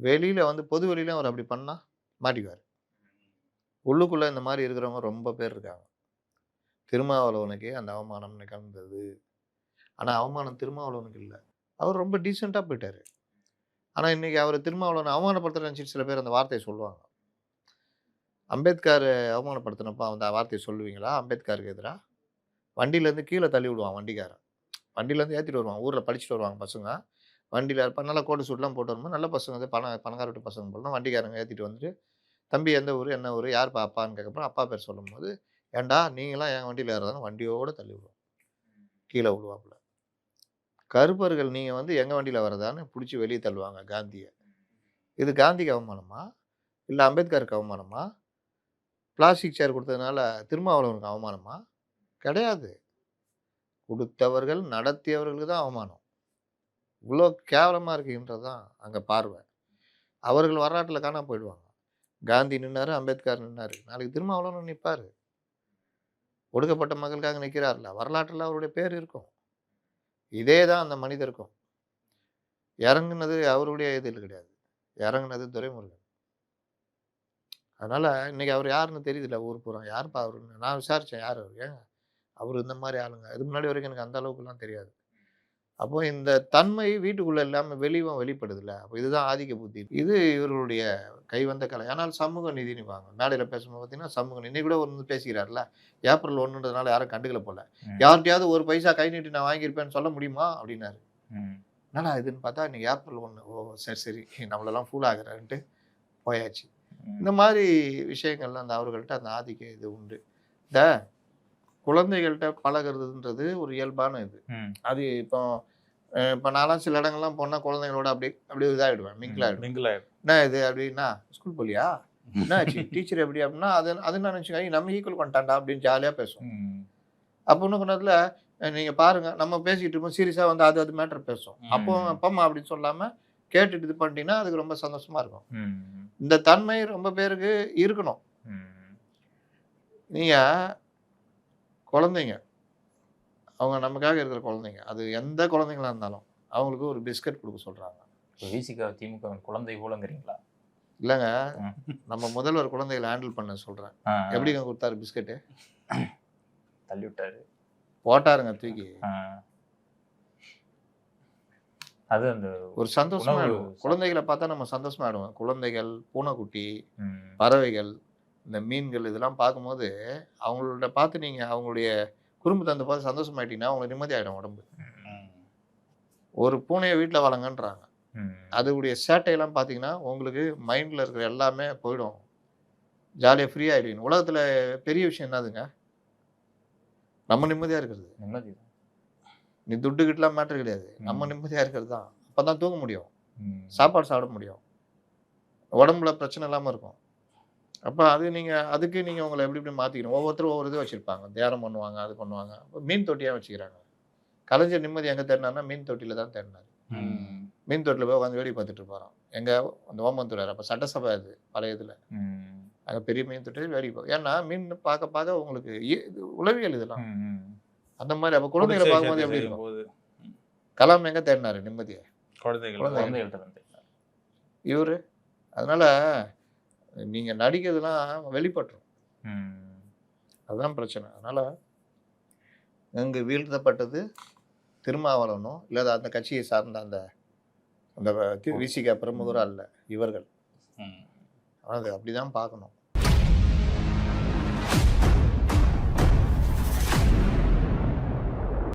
வெளியில் வந்து பொது வெளியில அவர் அப்படி பண்ணால் மாட்டிக்குவார். உள்ளுக்குள்ளே இந்த மாதிரி இருக்கிறவங்க ரொம்ப பேர் இருக்காங்க. திருமாவளவனுக்கு அந்த அவமானம் நிகழ்ந்தது. ஆனால் அவமானம் திருமாவளவனுக்கு இல்லை, அவர் ரொம்ப டீசெண்டாக போயிட்டார். ஆனால் இன்றைக்கி அவர் திருமாவளவனை அவமானப்படுத்த நினச்சிட்டு சில பேர் அந்த வார்த்தையை சொல்லுவாங்க. அம்பேத்கர் அவமானப்படுத்தினப்போ அந்த வார்த்தையை சொல்லுவீங்களா? அம்பேத்கருக்கு எதிராக வண்டியிலேருந்து கீழே தள்ளி விடுவான் வண்டிக்காரன், வண்டியிலேருந்து ஏற்றிட்டு வருவான். ஊரில் படிச்சுட்டு வருவாங்க பசங்க, வண்டியில் இருப்பா, நல்லா கோட்டு சூட்லாம் போட்டு வரும்போது நல்ல பசங்க வந்து பணக்கார வீட்டு பசங்க போலலாம் வண்டிக்காரங்க ஏற்றிட்டு வந்துட்டு, தம்பி எந்த ஊர் என்ன ஊர் யார்ப்பா அப்பான்னு கேட்கப்போ அப்பா பேர் சொல்லும்போது, ஏண்டா நீங்களாம் என் வண்டியில் ஏறதானு வண்டியோடு தள்ளி விடுவோம், கீழே விடுவாப்புல. கருப்பர்கள் நீங்கள் வந்து எங்கள் வண்டியில் வரதான்னு பிடிச்சி வெளியே தள்ளுவாங்க காந்தியை. இது காந்திக்கு அவமானமா இல்லை அம்பேத்கருக்கு அவமானமா? பிளாஸ்டிக் சேர் கொடுத்ததுனால திருமாவளவனுக்கு அவமானமா? கிடையாது. கொடுத்தவர்கள் நடத்தியவர்களுக்கு தான் அவமானம். இவ்வளோ கேவலமாக இருக்குன்றது தான் அங்கே பார்வை. அவர்கள் வரலாற்றில் காணாம போயிடுவாங்க. காந்தி நின்னார், அம்பேத்கர் நின்னார், நாளைக்கு திருமாவளவன் நிற்பார். ஒடுக்கப்பட்ட மக்களுக்காக நிற்கிறார்ல, வரலாற்றில் அவருடைய பேர் இருக்கும். இதே தான் அந்த மனிதருக்கும். இறங்குனது அவருடைய இதில் கிடையாது, இறங்குனது துரைமுருகன். அதனால் இன்றைக்கி அவர் யாருன்னு தெரியுதுல்ல, ஊர் பூரா யாருப்பா அவருன்னு. நான் விசாரித்தேன் யார் அவர், ஏங்க அவர் இந்த மாதிரி ஆளுங்க, இதுக்கு முன்னாடி வரைக்கும் எனக்கு அந்த அளவுக்குலாம் தெரியாது. அப்போது இந்த தன்மை வீட்டுக்குள்ளே இல்லாமல் வெளிப்படுதில்ல. அப்போ இதுதான் ஆதிக்க புத்தி, இது இவர்களுடைய கைவந்த கலை. ஆனால் சமூக நீதினு வாங்க மேடையில் பேசும்போது பார்த்தீங்கன்னா சமூக நீதி கூட ஒன்று பேசுகிறார்ல, ஏப்ரல் 1ன்றதுனால யாரும் கண்டுக்கல போல, யார்கிட்டையாவது ஒரு பைசா கை நீட்டி நான் வாங்கியிருப்பேன்னு சொல்ல முடியுமா அப்படின்னாரு. என்னடா இதுன்னு பார்த்தா இன்னைக்கு ஏப்ரல் 1, ஓ சரி சரி நம்மளெல்லாம் ஃபூல் ஆகிறான்ட்டு போயாச்சு. இந்த மாதிரி விஷயங்கள்லாம் அந்த அவர்கள்ட்ட அந்த ஆதிக்க இது உண்டு. இந்த குழந்தைகள்கிட்ட பழகுறதுன்றது ஒரு இயல்பான இது. அது இப்போ நான்லாம் சில இடங்கள்லாம் போனால் குழந்தைங்களோட அப்படியே இதாகிடுவேன், மிங்கிள் ஆகிடுவேன். என்ன இது அப்படின்னா, ஸ்கூல் போலியா, என்ன ஆச்சு, டீச்சர் எப்படி அப்படின்னா, அது என்ன நினச்சிக்கோங்க, நம்ம ஈக்குவல் பண்ணிட்டாண்டா அப்படின்னு ஜாலியாக பேசுவோம். அப்போ இன்னும் கொஞ்ச நேரத்தில் நீங்கள் பாருங்கள், நம்ம பேசிக்கிட்டு இருப்போம் சீரியஸாக வந்து அது மேட்டர் பேசும். அப்போ அப்பம்மா அப்படின்னு சொல்லாமல் கேட்டுட்டு இது பண்ணிட்டீங்கன்னா அதுக்கு ரொம்ப சந்தோஷமாக இருக்கும். இந்த தன்மை ரொம்ப பேருக்கு இருக்கணும். நீங்கள் குழந்தைங்க, அவங்க நமக்காக இருக்கிற குழந்தைங்க, அது எந்த குழந்தைங்களா இருந்தாலும் அவங்களுக்கு ஒரு பிஸ்கட் கொடுக்க சொல்கிறாங்க. விசிகா திமுக குழந்தை போலங்கிறீங்களா? இல்லைங்க, நம்ம முதல்வர் குழந்தைகளை ஹேண்டில் பண்ண சொல்கிறேன். எப்படிங்க கொடுத்தாரு பிஸ்கட்டு? தள்ளி விட்டாரு, போட்டாருங்க தூக்கி. அது அந்த ஒரு சந்தோஷமா ஆயிடுவோம். குழந்தைகளை பார்த்தா நம்ம சந்தோஷமா ஆயிடுவோம். குழந்தைகள், பூனைக்குட்டி, பறவைகள், இந்த மீன்கள் இதெல்லாம் பார்க்கும்போது அவங்களோட பார்த்து நீங்கள் அவங்களுடைய குடும்பத்தை பார்த்து சந்தோஷமாயிட்டீங்கன்னா அவங்களுக்கு நிம்மதி ஆகிடும் உடம்பு. ஒரு பூனையை வீட்டில் வளங்கன்றாங்க. அதுடைய சேட்டையெல்லாம் பார்த்தீங்கன்னா உங்களுக்கு மைண்டில் இருக்கிற எல்லாமே போயிடும், ஜாலியாக ஃப்ரீ ஆகிடுவீங்க. உலகத்தில் பெரிய விஷயம் என்னதுங்க? நம்ம நிம்மதியாக இருக்கிறது. நிம்மதி நீ துட்டுக்கிட்டலாம் மேட்டர் கிடையாது, நம்ம நிம்மதியாக இருக்கிறது தான். அப்போ தான் தூங்க முடியும், சாப்பாடு சாப்பிட முடியும், உடம்புல பிரச்சனை இல்லாமல் இருக்கும். அப்போ அதுக்கு நீங்கள் உங்களை எப்படி மாற்றிக்கணும். ஒவ்வொருத்தரும் ஒவ்வொரு இது வச்சுருப்பாங்க, தியானம் பண்ணுவாங்க, அது பண்ணுவாங்க. மீன் தொட்டியாக வச்சுக்கிறாங்க. கலைஞர் நிம்மதி எங்கே தேடினார்னா மீன் தொட்டியில் தான் தேடினார். மீன் தொட்டியில் போய் உட்காந்து வேடி பார்த்துட்டு இருப்பாராம். எங்கள் அந்த ஓமந்தூரார் அப்போ சட்டசபை, அது பழைய இதில் அங்கே பெரிய மீன் தொட்டியில் வேடி பார்க்கும். ஏன்னா மீன் பார்க்க உங்களுக்கு உளவியல் இதெல்லாம் அந்த மாதிரி. அப்போ குழந்தைகளை பார்க்கும்போது எப்படி இருக்கும்? கலாம் எங்கே தேடினாரு நிம்மதியை? குழந்தைகள்கிட்ட. இவர் அதனால நீங்கள் நடிக்கிறதுலாம் வெளிப்பட்டுரும், அதுதான் பிரச்சனை. அதனால் அங்கு வீழ்த்தப்பட்டது திருமாவளவனும் இல்லை அந்த கட்சியை சார்ந்த அந்த விசிக பிரமுகராக இல்லை, இவர்கள். அது அப்படிதான் பார்க்கணும்.